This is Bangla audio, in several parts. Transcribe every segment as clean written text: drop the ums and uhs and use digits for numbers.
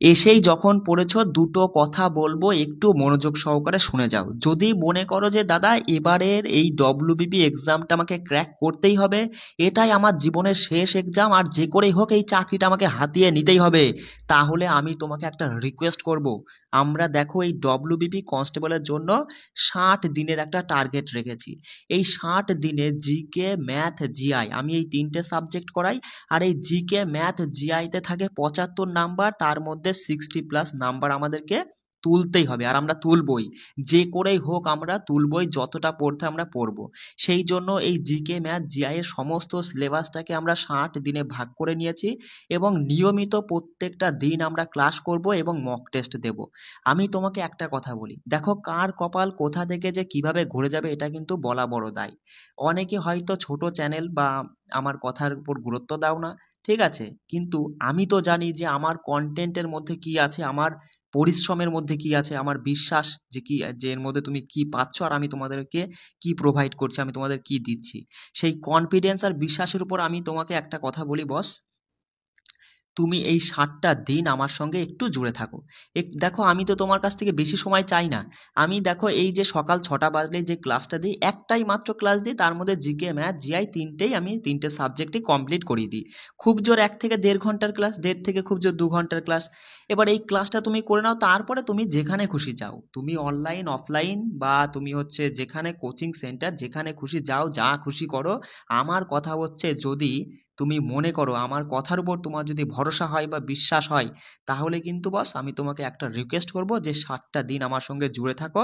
এসেই যখন পড়েছো দুটো কথা বলবো, একটু মনোযোগ সহকারে শুনে যাও। যদি মনে করো যে দাদা এবারের এই ডব্লিউবিপি এক্সামটা আমাকে ক্র্যাক করতেই হবে, এটাই আমার জীবনের শেষ এক্সাম, আর যে করেই হোক এই চাকরিটা আমাকে হাতিয়ে নিতেই হবে, তাহলে আমি তোমাকে একটা রিকোয়েস্ট করব। আমরা দেখো এই ডব্লিউবিপি কনস্টেবলের জন্য 60 দিনের একটা টার্গেট রেখেছি। এই 60 দিনে জিকে, ম্যাথ, জিআই, আমি এই 3টে সাবজেক্ট করাই। আর এই জিকে, ম্যাথ, জিআইতে থাকে 75 নাম্বার, তার মধ্যে 60+ নাম্বার আমাদেরকে তুলতেই হবে, আর আমরা তুলবই, যে করেই হোক আমরা তুলবই, যতটা পড়তে আমরা পড়বো। সেই জন্য এই জিকে, ম্যাথ, জিআই এর সমস্ত সিলেবাসটাকে আমরা 60 দিনে ভাগ করে নিয়েছি, এবং নিয়মিত প্রত্যেকটা দিন আমরা ক্লাস করব এবং মক টেস্ট দেব। আমি তোমাকে একটা কথা বলি, দেখো কার কপাল কোথা থেকে যে কিভাবে ঘুরে যাবে এটা কিন্তু বলা বড় দায়। অনেকে হয়তো ছোট চ্যানেল বা আমার কথার উপর গুরুত্ব দাও না, ঠিক আছে, কিন্তু আমি তো জানি যে আমার কন্টেন্টের মধ্যে কি আছে, আমার পরিশ্রমের মধ্যে কি আছে, আমার বিশ্বাস যে কি, যে এর মধ্যে তুমি কি পাচ্ছ আর আমি তোমাদেরকে কি প্রোভাইড করছি, আমি তোমাদের কি দিচ্ছি। সেই কনফিডেন্স আর বিশ্বাসের উপর আমি তোমাকে একটা কথা বলি বস, তুমি এই 60টা দিন আমার সঙ্গে একটু জুড়ে থাকো। দেখো আমি তো তোমার কাছ থেকে বেশি সময় চাই না। আমি দেখো এই যে সকাল 6টা বাজলে যে ক্লাসটা দিই, একটাই মাত্র ক্লাস দিই, তার মধ্যে জিকে, ম্যাথ, জিআই তিনটেই, আমি 3টে সাবজেক্টই কমপ্লিট করিয়ে দিই। খুব জোর 1 থেকে 1.5 ঘন্টার ক্লাস, 1.5 থেকে খুব জোর 2 ঘন্টার ক্লাস। এবার এই ক্লাসটা তুমি করে নাও, তারপরে তুমি যেখানে খুশি যাও, তুমি অনলাইন, অফলাইন, বা তুমি হচ্ছে যেখানে কোচিং সেন্টার, যেখানে খুশি যাও, যা খুশি করো। আমার কথা হচ্ছে, যদি তুমি মনে করো আমার কথার উপর তোমার যদি ভরসা হয় বা বিশ্বাস হয়, তাহলে কিন্তু বস আমি তোমাকে একটা রিকোয়েস্ট করব যে 60টা দিন আমার সঙ্গে জুড়ে থাকো।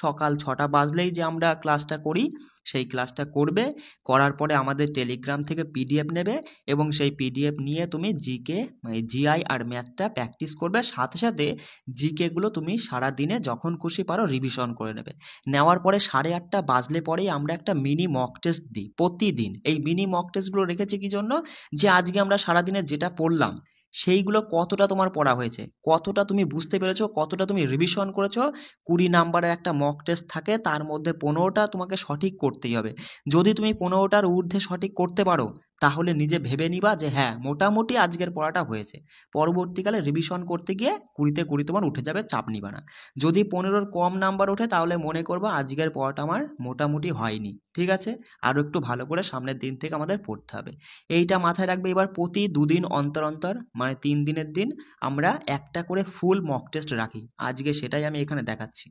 সকাল 6টা বাজলেই যে আমরা ক্লাসটা করি, সেই ক্লাসটা করবে। করার পরে আমাদের টেলিগ্রাম থেকে পিডিএফ নেবে, এবং সেই পিডিএফ নিয়ে তুমি জিকে, জিআই আর ম্যাথটা প্র্যাকটিস করবে, সাথে সাথে জিকেগুলো তুমি সারা দিনে যখন খুশি পারো রিভিশন করে নেবে। নেওয়ার পরে 8:30 বাজলে পরেই আমরা একটা মিনি মক টেস্ট দিই প্রতিদিন। এই মিনি মক টেস্টগুলো রেখেছি কি জন্য, যে আজকে আমরা সারাদিনে যেটা পড়লাম সেইগুলো কতটা তোমার পড়া হয়েছে, কতটা তুমি বুঝতে পেরেছো, কতটা তুমি রিভিশন করেছো। 20 নাম্বারের একটা মক টেস্ট থাকে, তার মধ্যে 15টা তোমাকে সঠিক করতেই হবে। যদি তুমি 15টার ঊর্ধ্বে সঠিক করতে পারো, তাহলে নিজে ভেবে নিবা যে হ্যাঁ মোটামুটি আজকের পড়াটা হয়েছে। পরবর্তীকালে রিভিশন করতে গিয়ে 20তে 20 তোমার উঠে যাবে, চাপ নিবা না। যদি 15র কম নাম্বার ওঠে, তাহলে মনে করবা আজকের পড়াটা আমার মোটামুটি হয়নি, ঠিক আছে, আরও একটু ভালো করে সামনের দিন থেকে আমাদের পড়তে হবে। এইটা মাথায় রাখবে। এবার প্রতি 2 দিন অন্তর অন্তর, মানে 3 দিনের দিন, আমরা একটা করে ফুল মক টেস্ট রাখি। আজকে সেটাই আমি এখানে দেখাচ্ছি।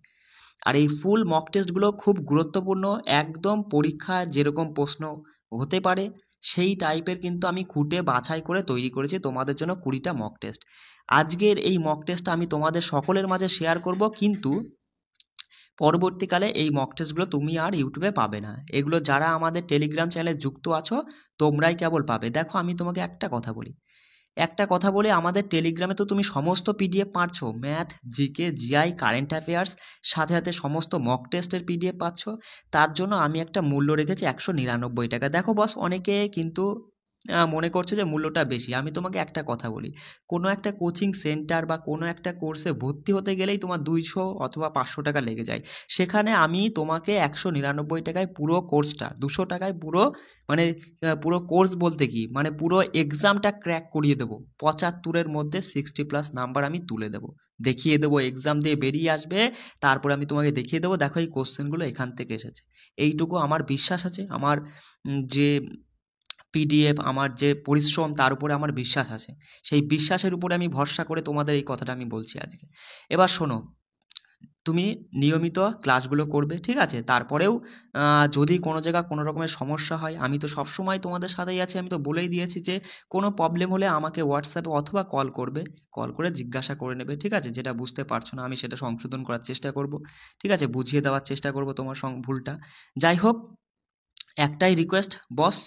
আর এই ফুল মক টেস্টগুলো খুব গুরুত্বপূর্ণ, একদম পরীক্ষা যেরকম প্রশ্ন হতে পারে সেই টাইপের কিন্তু আমি খুঁটে বাছাই করে তৈরি করেছি তোমাদের জন্য 20টা মক টেস্ট। আজকের এই মক টেস্টটা আমি তোমাদের সকলের মাঝে শেয়ার করব, কিন্তু পরবর্তীকালে এই মক টেস্টগুলো তুমি আর ইউটিউবে পাবে না। এগুলো যারা আমাদের টেলিগ্রাম চ্যানেলে যুক্ত আছো তোমরাই কেবল পাবে। দেখো আমি তোমাকে একটা কথা বলি, আমাদের টেলিগ্রামে তো তুমি সমস্ত পিডিএফ পাচ্ছ, math, GK, GI, current affairs, সাথে সাথে সমস্ত মক টেস্টের পিডিএফ পাচ্ছ। তার জন্য আমি একটা মূল্য রেখেছি 199 টাকা। দেখো বস, অনেকে কিন্তু মনে করছে যে মূল্যটা বেশি। আমি তোমাকে একটা কথা বলি, কোনো একটা কোচিং সেন্টার বা কোনো একটা কোর্সে ভর্তি হতে গেলেই তোমার 200 অথবা 500 টাকা লেগে যায়। সেখানে আমি তোমাকে 199 টাকায় পুরো কোর্সটা, 200 টাকায় পুরো, মানে পুরো কোর্স বলতে কি, মানে পুরো এক্সামটা ক্র্যাক করিয়ে দেবো। 75-এর মধ্যে 60+ নাম্বার আমি তুলে দেবো, দেখিয়ে দেবো, এক্সাম দিয়ে বেরিয়ে আসবে। তারপরে আমি তোমাকে দেখিয়ে দেবো, দেখো এই কোশ্চেনগুলো এখান থেকে এসেছে। এইটুকু আমার বিশ্বাস আছে, আমার যে পিডিএফ, আমার যে পরিশ্রম, তার উপরে আমার বিশ্বাস আছে। সেই বিশ্বাসের উপরে আমি ভরসা করে তোমাদের এই কথাটা আমি বলছি আজকে। এবার শোনো, তুমি নিয়মিত ক্লাসগুলো করবে, ঠিক আছে, তারপরেও যদি কোনো জায়গায় কোনো রকমের সমস্যা হয়, আমি তো সবসময় তোমাদের সাথেই আছি। আমি তো বলেই দিয়েছি যে কোনো প্রবলেম হলে আমাকে হোয়াটসঅ্যাপে অথবা কল করবে, কল করে জিজ্ঞাসা করে নেবে, ঠিক আছে, যেটা বুঝতে পারছো না আমি সেটা সংশোধন করার চেষ্টা করব, ঠিক আছে, বুঝিয়ে দেওয়ার চেষ্টা করব তোমার ভুলটা। যাই হোক, একটাই রিকোয়েস্ট বস,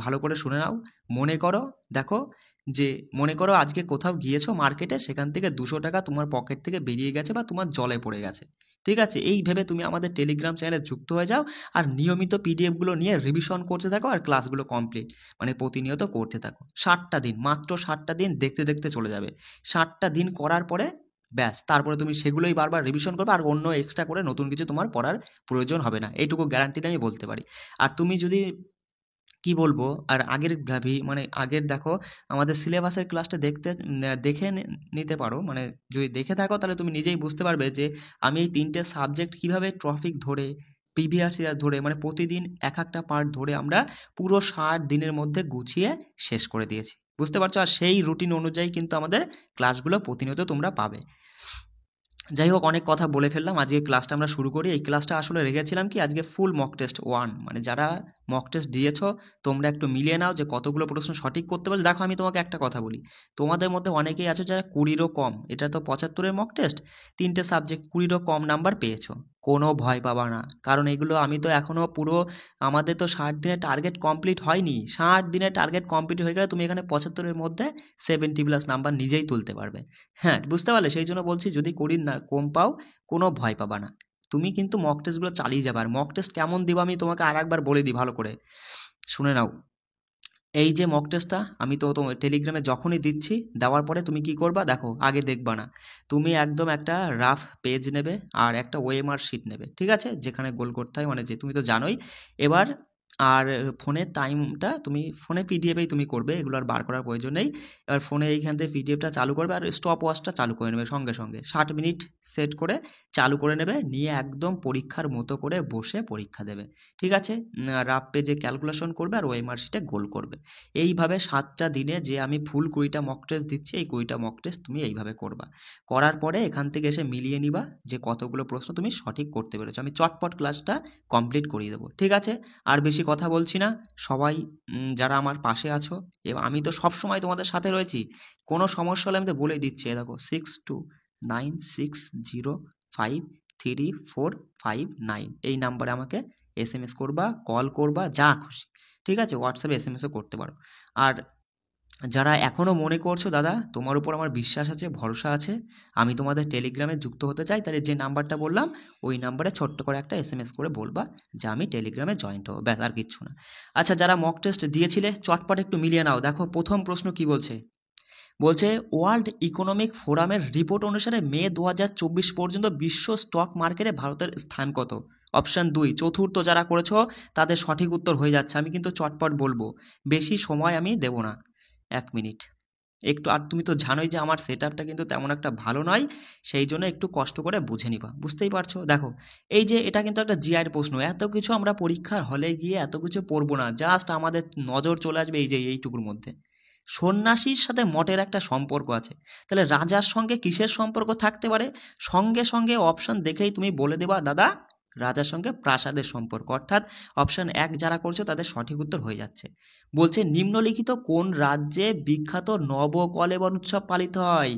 ভালো করে শুনে নাও। মনে করো, দেখো, যে মনে করো আজকে কোথাও গিয়েছো মার্কেটে, সেখান থেকে 200 টাকা তোমার পকেট থেকে বেরিয়ে গেছে বা তোমার জলে পড়ে গেছে, ঠিক আছে, এই ভেবে তুমি আমাদের টেলিগ্রাম চ্যানেলে যুক্ত হয়ে যাও, আর নিয়মিত পিডিএফগুলো নিয়ে রিভিশন করতে থাকো, আর ক্লাসগুলো কমপ্লিট, মানে প্রতিনিয়ত করতে থাকো। 60টা দিন, মাত্র 60টা দিন, দেখতে দেখতে চলে যাবে। 60টা দিন করার পরে ব্যাস, তারপরে তুমি সেগুলোই বারবার রিভিশন করবে, আর অন্য এক্সট্রা করে নতুন কিছু তোমার পড়ার প্রয়োজন হবে না, এইটুকু গ্যারান্টিতে আমি বলতে পারি। আর তুমি যদি কি বলবো আর আগের মানে আগের দেখো আমাদের সিলেবাসের ক্লাসটা দেখে নিতে পারো, মানে যদি দেখে থাকো তাহলে তুমি নিজেই বুঝতে পারবে যে আমি এই 3টে সাবজেক্ট কিভাবে টপিক ধরে প্রিভিয়াস ইয়ার ধরে মানে প্রতিদিন এক একটা পার্ট ধরে আমরা পুরো 60 দিনের মধ্যে গুছিয়ে শেষ করে দিয়েছি, বুঝতে পারছো? আর সেই রুটিন অনুযায়ী কিন্তু আমাদের ক্লাসগুলো প্রতিনিয়ত তোমরা পাবে। যাই হোক, অনেক কথা বলে ফেললাম, আজকে ক্লাসটা আমরা শুরু করি। এই ক্লাসটা আসলে রেখেছিলাম কি, আজকে ফুল মক টেস্ট 1, মানে যারা মক টেস্ট দিয়েছো তোমরা একটু মিলিয়ে নাও যে কতগুলো প্রশ্ন সঠিক করতে পারছো। দেখো আমি তোমাকে একটা কথা বলি, তোমাদের মধ্যে অনেকেই আছো যারা 20-এরও কম, এটা তো 75-এর মক টেস্ট, 3টে সাবজেক্ট 20-এরও কম নাম্বার পেয়েছো, কোনো ভয় পাবা না। কারণ এগুলো আমি তো এখনও পুরো, আমাদের তো 60 দিনের টার্গেট কমপ্লিট হয়নি। 60 দিনের টার্গেট কমপ্লিট হয়ে গেলে তুমি এখানে 75-এর মধ্যে 70+ নাম্বার নিজেই তুলতে পারবে। হ্যাঁ, বুঝতে পারলে? সেই জন্য বলছি যদি 20 না কম পাও কোনো ভয় পাবা না, তুমি কিন্তু মক টেস্টগুলো চালিয়ে যাবে। আর মক টেস্ট কেমন দিব আমি তোমাকে আর একবার বলে দিই, ভালো করে শুনে নাও। এই যে মক টেস্টটা আমি তো তোমার টেলিগ্রামে যখনই দিচ্ছি, দেওয়ার পরে তুমি কি করবা দেখো, আগে দেখবা না, তুমি একদম একটা রাফ পেজ নেবে আর একটা ওএমআর শিট নেবে, ঠিক আছে, যেখানে গোল করতে হয়, মানে যে তুমি তো জানোই। এবার আর ফোনের টাইমটা তুমি ফোনে পিডিএফেই তুমি করবে, এগুলো আর বার করার প্রয়োজন নেই। এবার ফোনে এইখান থেকে পিডিএফটা চালু করবে আর স্টপ ওয়াচটা চালু করে নেবে সঙ্গে সঙ্গে, 60 মিনিট সেট করে চালু করে নেবে, নিয়ে একদম পরীক্ষার মতো করে বসে পরীক্ষা দেবে, ঠিক আছে? রাফ পেজে ক্যালকুলেশন করবে আর ওএমআর শিটে গোল করবে। এইভাবে 7টা দিনে যে আমি ফুল 20টা মক টেস্ট দিচ্ছি, এই 20টা মক টেস্ট তুমি এইভাবে করবা। করার পরে এখান থেকে এসে মিলিয়ে নিবা যে কতগুলো প্রশ্ন তুমি সঠিক করতে পেরেছো। আমি চটপট ক্লাসটা কমপ্লিট করিয়ে দেবো, ঠিক আছে? আর বেশি কথা বলছি না, সবাই যারা আমার পাশে আছো, এবং আমি তো সব সময় তোমাদের সাথে রয়েছি, কোনো সমস্যা হলে আমি তো বলেই দিচ্ছি, দেখো 6296053459 এই নাম্বারে আমাকে SMS করবা, কল করবা, যা খুশি, ঠিক আছে? হোয়াটসঅ্যাপে SMS-ও করতে পারো। আর যারা এখনও মনে করছো দাদা তোমার উপর আমার বিশ্বাস আছে, ভরসা আছে, আমি তোমাদের টেলিগ্রামে যুক্ত হতে চাই, তাহলে যে নাম্বারটা বললাম ওই নাম্বারে ছোট্ট করে একটা SMS করে বলবা যে আমি টেলিগ্রামে জয়েন্ট হবো, ব্যাস, আর কিচ্ছু না। আচ্ছা, যারা মক টেস্ট দিয়েছিলে চটপট একটু মিলিয়ে নাও। দেখো প্রথম প্রশ্ন কি বলছে, বলছে ওয়ার্ল্ড ইকোনমিক ফোরামের রিপোর্ট অনুসারে মে 2024 পর্যন্ত বিশ্ব স্টক মার্কেটে ভারতের স্থান কত? অপশান 2, চতুর্থ যারা করেছো তাদের সঠিক উত্তর হয়ে যাচ্ছে, আমি কিন্তু চটপট বলবো, বেশি সময় আমি দেব না, 1 মিনিট একটু। আর তুমি তো জানোই যে আমার সেট আপটা কিন্তু তেমন একটা ভালো নয়, সেই জন্য একটু কষ্ট করে বুঝে নিবা, বুঝতেই পারছো? দেখো এই যে এটা কিন্তু একটা জিআইয়ের প্রশ্ন, এত কিছু আমরা পরীক্ষার হলে গিয়ে এত কিছু পড়বো না, জাস্ট আমাদের নজর চলে আসবে এই যে এইটুকুর মধ্যে, সন্ন্যাসীর সাথে মঠের একটা সম্পর্ক আছে, তাহলে রাজার সঙ্গে কিসের সম্পর্ক থাকতে পারে? সঙ্গে সঙ্গে অপশন দেখেই তুমি বলে দেবা দাদা রাজার সঙ্গে প্রাসাদের সম্পর্ক, অর্থাৎ অপশন 1 যারা করছো তাদের সঠিক উত্তর হয়ে যাচ্ছে। বলছে নিম্নলিখিত কোন রাজ্যে বিখ্যাত নবকলেবর উৎসব পালিত হয়?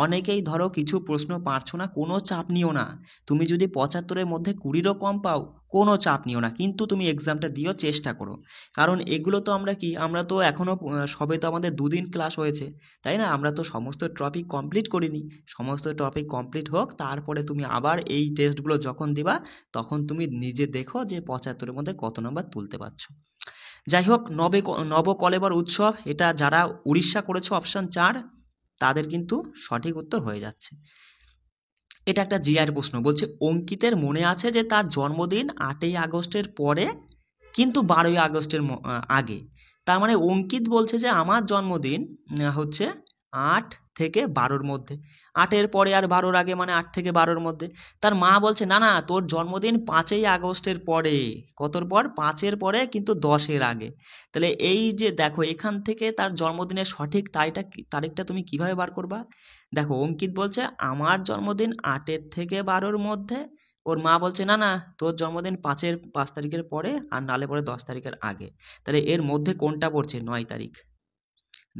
অনেকেই ধরো কিছু প্রশ্ন পারছো না, কোনো চাপ নিও না, তুমি যদি 75-এর মধ্যে 20-ও কম পাও কোনো চাপ নিও না, কিন্তু তুমি এক্সামটা দিও, চেষ্টা করো। কারণ এগুলো তো আমরা কি, আমরা তো এখনও সবে তো আমাদের 2 দিন ক্লাস হয়েছে, তাই না? আমরা তো সমস্ত টপিক কমপ্লিট করিনি, সমস্ত টপিক কমপ্লিট হোক, তারপরে তুমি আবার এই টেস্টগুলো যখন দিবা তখন তুমি নিজে দেখো যে 75-এর মধ্যে কত নম্বর তুলতে পারছো। যাই হোক, নবকলেবর উৎসব, এটা যারা উড়িষ্যা করেছো অপশান 4 তাদের কিন্তু সঠিক উত্তর হয়ে যাচ্ছে। এটা একটা জিআর প্রশ্ন, বলছে অঙ্কিতের মনে আছে যে তার জন্মদিন 8ই আগস্টের পরে কিন্তু 12ই আগস্টের আগে, তার মানে অঙ্কিত বলছে যে আমার জন্মদিন হচ্ছে 8 থেকে 12-র মধ্যে, 8-এর পরে আর 12-র আগে, মানে 8 থেকে 12-র মধ্যে। তার মা বলছে না না, তোর জন্মদিন 5ই আগস্টের পরে, কতর পর? 5-এর পরে কিন্তু 10-এর আগে। তাহলে এই যে দেখো এখান থেকে তার জন্মদিনের সঠিক তারিখটা তুমি কিভাবে বার করবা? দেখো অঙ্কিত বলছে আমার জন্মদিন 8-এর থেকে 12-র মধ্যে, ওর মা বলছে না না, তোর জন্মদিন 5 তারিখের পরে আর নালে পরে 10 তারিখের আগে, তাহলে এর মধ্যে কোনটা পড়ছে? 9 তারিখ,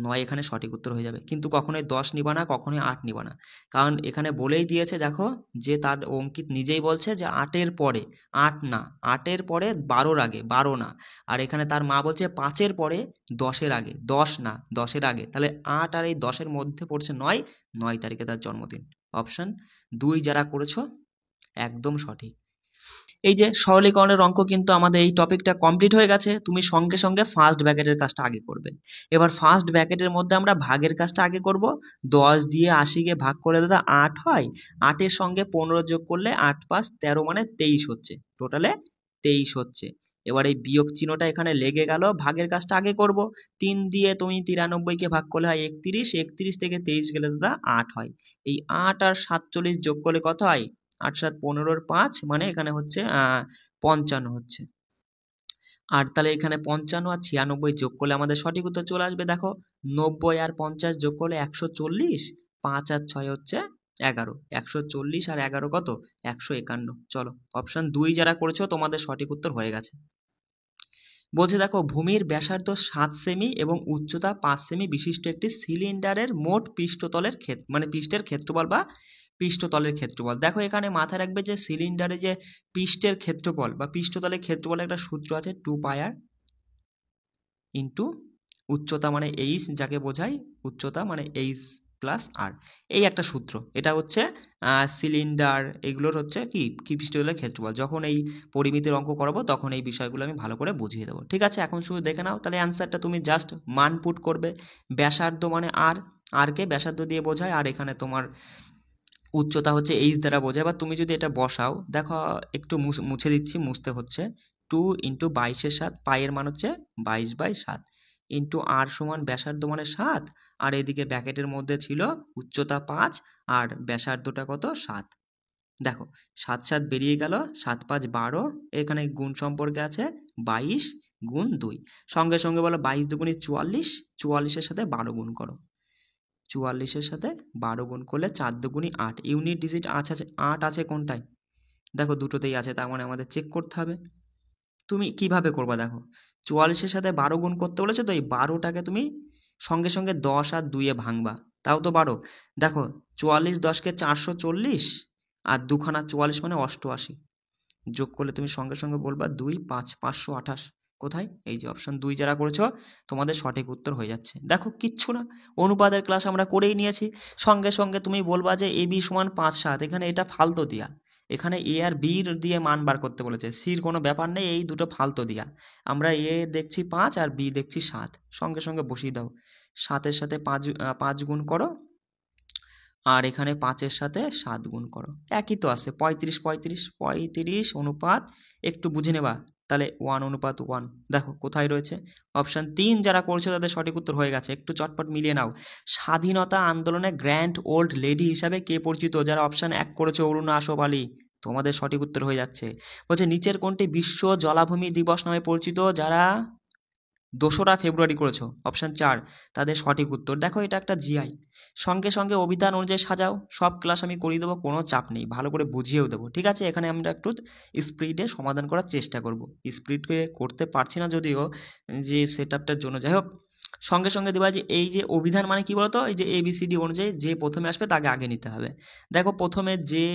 9 এখানে সঠিক উত্তর হয়ে যাবে। কিন্তু কখনোই 10 নিবা না, কখনোই 8 নিবা না, কারণ এখানে বলেই দিয়েছে দেখো যে তার অঙ্কিত নিজেই বলছে যে 8-এর পরে, 8 না, 8-এর পরে 12-র আগে, 12 না, আর এখানে তার মা বলছে 5-এর পরে 10-এর আগে, 10 না, 10-এর আগে, তাহলে 8 আর এই 10-এর মধ্যে পড়ছে 9, 9 তারিখে তার জন্মদিন। অপশান 2 যারা করেছো একদম সঠিক। এই যে সরলীকরণের অঙ্ক কিন্তু আমাদের এই টপিকটা কমপ্লিট হয়ে গেছে, তুমি সঙ্গে সঙ্গে ফার্স্ট ব্র্যাকেটের কাজটা আগে করবে। এবার ফার্স্ট ব্র্যাকেটের মধ্যে আমরা ভাগের কাজটা আগে করব, 10 দিয়ে 80-কে ভাগ করে দাদা 8 হয়, 8-এর সঙ্গে 15 যোগ করলে 8 × 5 = 13, মানে 23 হচ্ছে, টোটালে 23 হচ্ছে। এবার এই বিয়োগ চিহ্নটা এখানে লেগে গেল, ভাগের কাজটা আগে করব। 3 দিয়ে তুমি 93কে ভাগ করলে হয় 31, 31 থেকে 23 গেলে দাদা 8 হয়। এই 8 আর 47 যোগ করলে কত হয়? 8 7 15 5, মানে এখানে হচ্ছে 55 হচ্ছে। আর তাহলে এখানে 55 আর 96 যোগ করলে আমাদের সঠিক উত্তর চলে আসবে। দেখো 90 আর 50 যোগ করলে 140, 5 আর 6 হচ্ছে 11, 140 আর 11 কত? 151। চলো অপশন 2 যারা করেছো তোমাদের সঠিক উত্তর হয়ে গেছে। বলছে দেখো ভূমির ব্যাসার্ধ 7 সেমি এবং উচ্চতা 5 সেমি বিশিষ্ট একটি সিলিন্ডারের মোট পৃষ্ঠতলের মানে পৃষ্ঠের ক্ষেত্রফল বা পৃষ্ঠতলের ক্ষেত্রফল। দেখো এখানে মাথায় রাখবে যে সিলিন্ডারে যে পৃষ্ঠের ক্ষেত্রফল বা পৃষ্ঠতলের ক্ষেত্রফলের একটা সূত্র আছে 2πr ইন্টু উচ্চতা মানে এইচ, যাকে বোঝায় উচ্চতা মানে এইচ প্লাস আর, এই একটা সূত্র। এটা হচ্ছে সিলিন্ডার এগুলোর হচ্ছে কি পৃষ্ঠতলের ক্ষেত্রফল। যখন এই পরিমিতির অঙ্ক করাবো তখন এই বিষয়গুলো আমি ভালো করে বুঝিয়ে দেবো। ঠিক আছে, এখন শুধু দেখে নাও। তাহলে অ্যান্সারটা তুমি জাস্ট মান পুট করবে। ব্যাসার্ধ মানে আর কে ব্যাসার্ধ দিয়ে বোঝায়, আর এখানে তোমার উচ্চতা হচ্ছে এইচ দ্বারা বোঝায়। বা তুমি যদি এটা বসাও, দেখো একটু মুছে দিচ্ছি, মুছতে হচ্ছে। 2 ইন্টু 22/7, পাইয়ের মান হচ্ছে 22/7 ইন্টু আর সমান ব্যাসার্ধ মানে 7, আর এদিকে ব্যাকেটের মধ্যে ছিল উচ্চতা 5 আর ব্যাসার্ধটা কত 7। দেখো 7 7 বেরিয়ে গেল, 7 5 12, এখানে গুণ সম্পর্কে আছে 22 গুণ 2, সঙ্গে সঙ্গে বলো 22 দুগুণে 44, 44-এর সাথে 12 গুণ করো, 44-এর সাথে 12 গুণ করলে 4 দুগুণে 8, ইউনিট ডিজিট 8 আছে কোনটায়? দেখো দুটোতেই আছে, তার মানে আমাদের চেক করতে হবে। তুমি কিভাবে করবা? দেখো 44-এর সাথে 12 গুণ করতে বলেছে, তো এই 12টাকে তুমি সঙ্গে সঙ্গে 10 আর 2-এ ভাঙবা, তাও তো 12। দেখো 44 10-কে 440, আর দুখানা 44 মানে 88, যোগ করলে তুমি সঙ্গে সঙ্গে বলবা 2 5 528। কোথায়? এই যে অপশন 2 যারা করেছো তোমাদের সঠিক উত্তর হয়ে যাচ্ছে। দেখো কিচ্ছু না, অনুপাতের ক্লাস আমরা করেই নিয়েছি। সঙ্গে সঙ্গে তুমি বলবা যে AB সমান 5 7, এখানে এটা ফালতু দিয়া, এখানে এ আর বি দিয়ে মান বার করতে বলেছে, সির কোনো ব্যাপার নেই, এই দুটো ফালতু দিয়া। আমরা এ দেখছি 5 আর বি দেখছি 7, সঙ্গে সঙ্গে বসিয়ে দাও। 7-এর সাথে 5 গুণ করো, আর এখানে 5-এর সাথে 7 গুণ করো, একই তো আছে 35 35 35 অনুপাত, একটু বুঝে নেবা, তাহলে 1:1। দেখো কোথায় রয়েছে? অপশন 3 যারা করছো তাদের সঠিক উত্তর হয়ে গেছে। একটু চটপট মিলিয়ে নাও। স্বাধীনতা আন্দোলনে গ্র্যান্ড ওল্ড লেডি হিসাবে কে পরিচিত? যারা অপশন 1 করেছো অরুণা আসফ আলী, তোমাদের সঠিক উত্তর হয়ে যাচ্ছে। বলছে নিচের কোনটি বিশ্ব জলাভূমি দিবস নামে পরিচিত? যারা 2রা ফেব্রুয়ারি করেছো অপশন 4, তাদের সঠিক উত্তর। দেখো এটা একটা জিআই, সঙ্গে সঙ্গে অভিধান অনুযায়ী সাজাও। সব ক্লাস আমি করিয়ে দেবো, কোনো চাপ নেই, ভালো করে বুঝিয়েও দেবো। ঠিক আছে, এখানে আমরা একটু স্পিডে সমাধান করার চেষ্টা করব। স্পিডে করতে পারছি না যদিও, যে সেট আপটার জন্য। যাই হোক, সঙ্গে সঙ্গে দেবা যে এই যে অভিধান মানে কি বলতো, এই যে ABCD অনুযায়ী যে প্রথমে আসবে তাকে আগে নিতে হবে। দেখো প্রথমে যে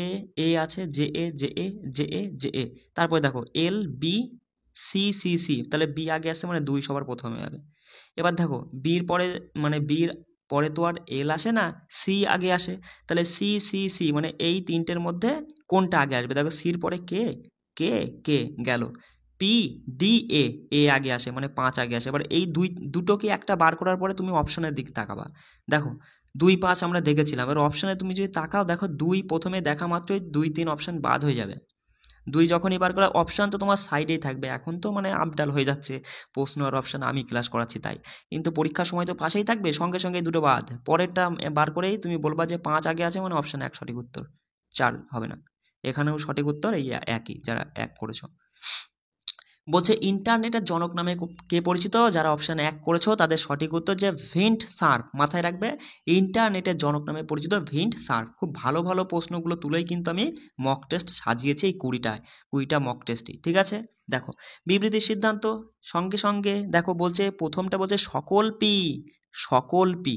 এ আছে, যে এ যে এ যে এ যে এ, তারপরে দেখো LBCCC, তাহলে বি আগে আসছে মানে 2 সবার প্রথমে হবে। এবার দেখো বির পরে, মানে বির পরে তো আর এল আসে না, সি আগে আসে, তাহলে CCC মানে এই তিনটের মধ্যে কোনটা আগে আসবে? দেখো সির পরে কে কে কে গেল, PDA, এ আগে আসে মানে 5 আগে আসে। এবার এই দুটোকে একটা বার করার পরে তুমি অপশনের দিক তাকাবা। দেখো 2 5 আমরা দেখেছিলাম, এবার অপশনে তুমি যদি তাকাও, দেখো 2 প্রথমে দেখা মাত্রই 2 3 অপশন বাদ হয়ে যাবে। 2 যখনই বার করা, অপশান তো তোমার সাইডেই থাকবে। এখন তো মানে আপডাল হয়ে যাচ্ছে, প্রশ্ন আর অপশান আমি ক্লাস করাচ্ছি তাই, কিন্তু পরীক্ষার সময় তো পাশেই থাকবে, সঙ্গে সঙ্গে দুটো বাদ, পরেরটা বার করেই তুমি বলবা যে 5 আগে আছে মানে অপশান 1 সঠিক উত্তর, 4 হবে না। এখানেও সঠিক উত্তর এই একই, যারা 1 করেছো। বলছে ইন্টারনেটের জনক নামে কে পরিচিত? যারা অপশান 1 করেছো তাদের সঠিক উত্তর যে ভিন্ট সার্ফ। মাথায় রাখবে, ইন্টারনেটের জনক নামে পরিচিত ভিন্ট সার্ফ। খুব ভালো ভালো প্রশ্নগুলো তুলেই কিন্তু আমি মক টেস্ট সাজিয়েছি এই 20টা মক টেস্টই। ঠিক আছে, দেখো বিবৃতির সিদ্ধান্ত সঙ্গে সঙ্গে দেখো বলছে, প্রথমটা বলছে সকল পি,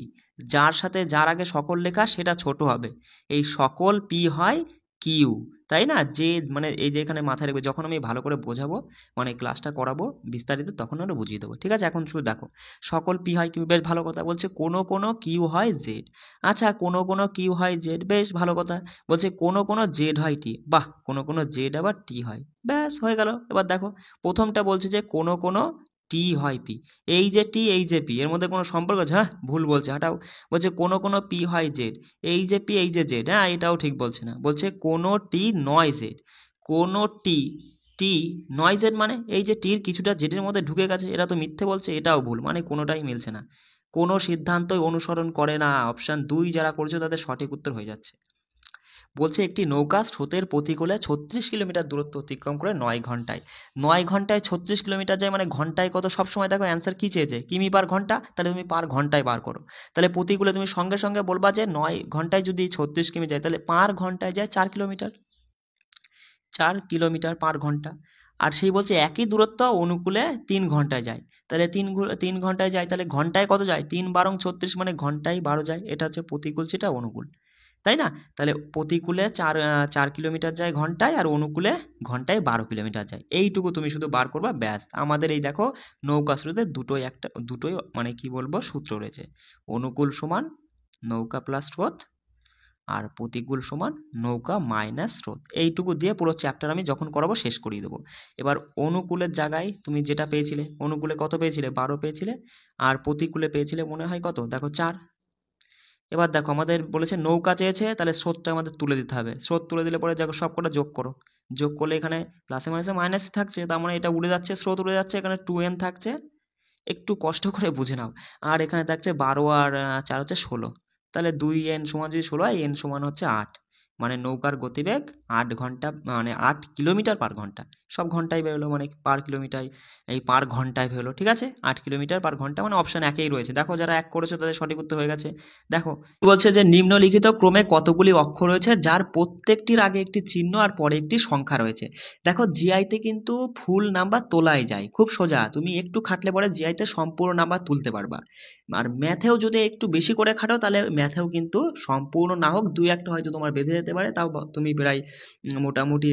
যার আগে সকল লেখা সেটা ছোট হবে, এই সকল পি হয় কিউ, তাই না? যে মানে এই যে এখানে মাথায় রাখবে, যখন আমি ভালো করে বোঝাবো মানে ক্লাসটা করাবো বিস্তারিত, তখন আমরা বুঝিয়ে দেবো। ঠিক আছে, এখন শুধু দেখো সকল পি হয় কিউ, বেশ ভালো কথা। বলছে কোনো কিউ হয় জেড, আচ্ছা কোনো কিউ হয় জেড, বেশ ভালো কথা। বলছে কোনো জেড হয় টি, বাহ, কোনো জেড আবার টি হয়, ব্যাস হয়ে গেল। এবার দেখো প্রথমটা বলছে যে কোনো টি হয় পি, এই যে টি এই যে পি, এর মধ্যে কোনো সম্পর্ক আছে? হ্যাঁ ভুল বলছে, হাটাও। বলছে কোনো পি হয় জেড, এই যে পি এই যে জেড, হ্যাঁ এটাও ঠিক বলছে না। বলছে কোনো টি নয় জেড, কোনো টি টি নয় জেড মানে এই যে টির কিছুটা জেডের মধ্যে ঢুকে গেছে, এরা তো মিথ্যে বলছে, এটাও ভুল, মানে কোনোটাই মিলছে না, কোনো সিদ্ধান্তই অনুসরণ করে না। অপশান 2 যারা করছে তাদের সঠিক উত্তর হয়ে যাচ্ছে। বলছে একটি নৌকা স্রোতের প্রতিকূলে 36 কিলোমিটার দূরত্ব অতিক্রম করে 9 ঘন্টায়। 9 ঘন্টায় 36 কিলোমিটার যায়, মানে ঘন্টায় কত? সবসময় দেখো অ্যান্সার কী চেয়েছে, কিমি পার ঘন্টা, তাহলে তুমি পার ঘন্টায় বার করো। তাহলে প্রতিকূলে তুমি সঙ্গে সঙ্গে বলবা যে 9 ঘন্টায় যদি 36 কিমি যায়, তাহলে পার ঘন্টায় যায় 4 কিলোমিটার, 4 কিলোমিটার পার ঘন্টা। আর সেই বলছে একই দূরত্ব অনুকূলে 3 ঘন্টায় যায়, তাহলে 3 ঘন্টায় যায়, তাহলে ঘন্টায় কত যায়? 3 × 32 মানে ঘন্টায় 12 যায়। এটা হচ্ছে প্রতিকূল, সেটা অনুকূল, তাই না? তাহলে প্রতিকূলে 4 কিলোমিটার যায় ঘন্টায়, আর অনুকূলে ঘন্টায় 12 কিলোমিটার যায়। এইটুকু তুমি শুধু বার করবা, ব্যাস। আমাদের এই দেখো নৌকা স্রোতে দুটোই মানে কি বলবো সূত্র রয়েছে, অনুকূল সমান নৌকা প্লাস স্রোত, আর প্রতিকূল সমান নৌকা মাইনাস স্রোত। এইটুকু দিয়ে পুরো চ্যাপ্টার আমি যখন করাবো শেষ করিয়ে দেবো। এবার অনুকূলের জায়গায় তুমি যেটা পেয়েছিলে, অনুকূলে কত পেয়েছিলে? 12 পেয়েছিলে, আর প্রতিকূলে পেয়েছিলে মনে হয় কত? দেখো 4। এবার দেখো আমাদের বলেছে নৌকা চেয়েছে, তাহলে স্রোতটা আমাদের তুলে দিতে হবে। স্রোত তুলে দিলে পরে দেখো সব কটা যোগ করো, যোগ করলে এখানে প্লাসে মাইনাসে মাইনাস থাকছে, তার মানে এটা উড়ে যাচ্ছে, স্রোত উড়ে যাচ্ছে, এখানে 2n থাকছে, একটু কষ্ট করে বুঝে নাও। আর এখানে থাকছে 12 আর 4 হচ্ছে 16, তাহলে 2n সমান যদি 16 হয়, n সমান হচ্ছে 8, মানে নৌকার গতিবেগ 8 ঘন্টা, মানে 8 কিলোমিটার পার ঘন্টা। সব ঘন্টায় বেরোলো, মানে পার কিলোমিটার, এই পার ঘন্টায় বেরোলো, ঠিক আছে? 8 কিলোমিটার পার ঘন্টা, মানে অপশান একেই রয়েছে। দেখো যারা এক করেছো তাদের সঠিক উত্তর হয়ে গেছে। দেখো বলছে যে নিম্নলিখিত ক্রমে কতগুলি অক্ষর রয়েছে যার প্রত্যেকটির আগে একটি চিহ্ন আর পরে একটি সংখ্যা রয়েছে। দেখো জিআইতে কিন্তু ফুল নাম্বার তোলাই যায়, খুব সোজা, তুমি একটু খাটলে পরে জিআইতে সম্পূর্ণ নাম্বার তুলতে পারবা। আর ম্যাথেও যদি একটু বেশি করে খাটো, তাহলে ম্যাথেও কিন্তু সম্পূর্ণ না হোক 2-1টা হয়তো তোমার বেঁধে যেতে পারে, তাও তুমি প্রায় মোটামুটি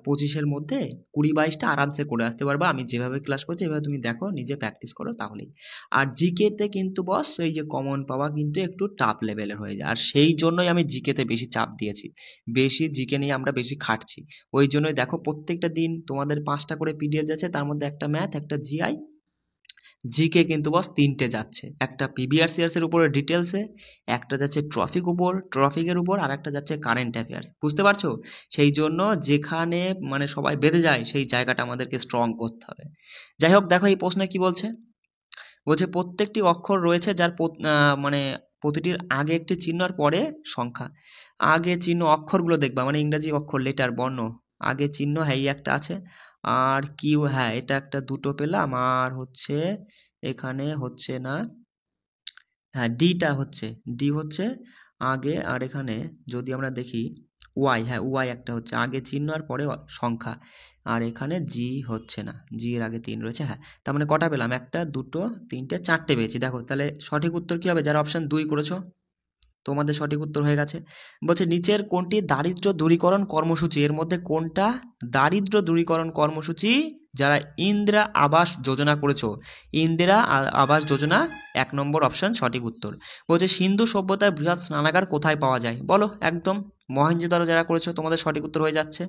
25-এর মধ্যে 20-22টা আরামসে করে আসতে পারবা। আমি যেভাবে ক্লাস করছি এভাবে তুমি দেখো, নিজে প্র্যাকটিস করো, তাহলেই। আর জিকেতে কিন্তু বস এই যে কমন পাওয়া কিন্তু একটু টাফ লেভেলের হয়ে যায়, আর সেই জন্যই আমি জিকেতে বেশি চাপ দিয়েছি, বেশি জিকে নিয়ে আমরা বেশি খাটছি। ওই জন্যই দেখো প্রত্যেকটা দিন তোমাদের 5টা করে পিডিএফ যাচ্ছে, তার মধ্যে একটা ম্যাথ, একটা জিআই, জিকে কিন্তু বস 3টে যাচ্ছে, একটা পিবিআরসিআরস এর উপরে ডিটেলসে, একটা যাচ্ছে ট্রফিকের উপর, আর একটা যাচ্ছে কারেন্ট অ্যাফেয়ার্স। বুঝতে পারছো? সেই জন্য যেখানে মানে সবাই বেঁধে যায়, সেই জায়গাটা আমাদেরকে স্ট্রং করতে হবে। যাই হোক, দেখো এই প্রশ্নে কি বলছে, বলছে প্রত্যেকটি অক্ষর রয়েছে যার মানে প্রতিটির আগে একটি চিহ্ন আর পরে সংখ্যা। আগে চিহ্ন অক্ষরগুলো দেখবা, মানে ইংরাজি অক্ষর, লেটার, বর্ণ, আগে চিহ্ন, হ্যাঁ এই একটা আছে, আর কিউ, হ্যাঁ এটা একটা, দুটো পেলাম, আর হচ্ছে এখানে হচ্ছে না, হ্যাঁ ডিটা হচ্ছে, ডি হচ্ছে আগে, আর এখানে যদি আমরা দেখি ওয়াই, হ্যাঁ ওয়াই একটা হচ্ছে আগে চিহ্ন আর পরে সংখ্যা, আর এখানে জি হচ্ছে না, জি এর আগে 3 রয়েছে, হ্যাঁ। তার মানে কটা পেলাম? একটা, দুটো, তিনটে, 4টে পেয়েছি। দেখো তাহলে সঠিক উত্তর কি হবে? যারা অপশান 2 করেছো তোমাদের সঠিক উত্তর হয়ে গেছে। বলছে নিচের কোনটি দারিদ্র্য দূরীকরণ কর্মসূচি, এর মধ্যে কোনটা দারিদ্র্য দূরীকরণ কর্মসূচি যারা ইন্দিরা আবাস যোজনা করেছো? ইন্দিরা আবাস যোজনা 1 নম্বর অপশান সঠিক উত্তর। বলছে সিন্ধু সভ্যতার বৃহৎ স্নানাগার কোথায় পাওয়া যায়? বলো একদম মহেঞ্জোদারো যারা করেছো তোমাদের সঠিক উত্তর হয়ে যাচ্ছে।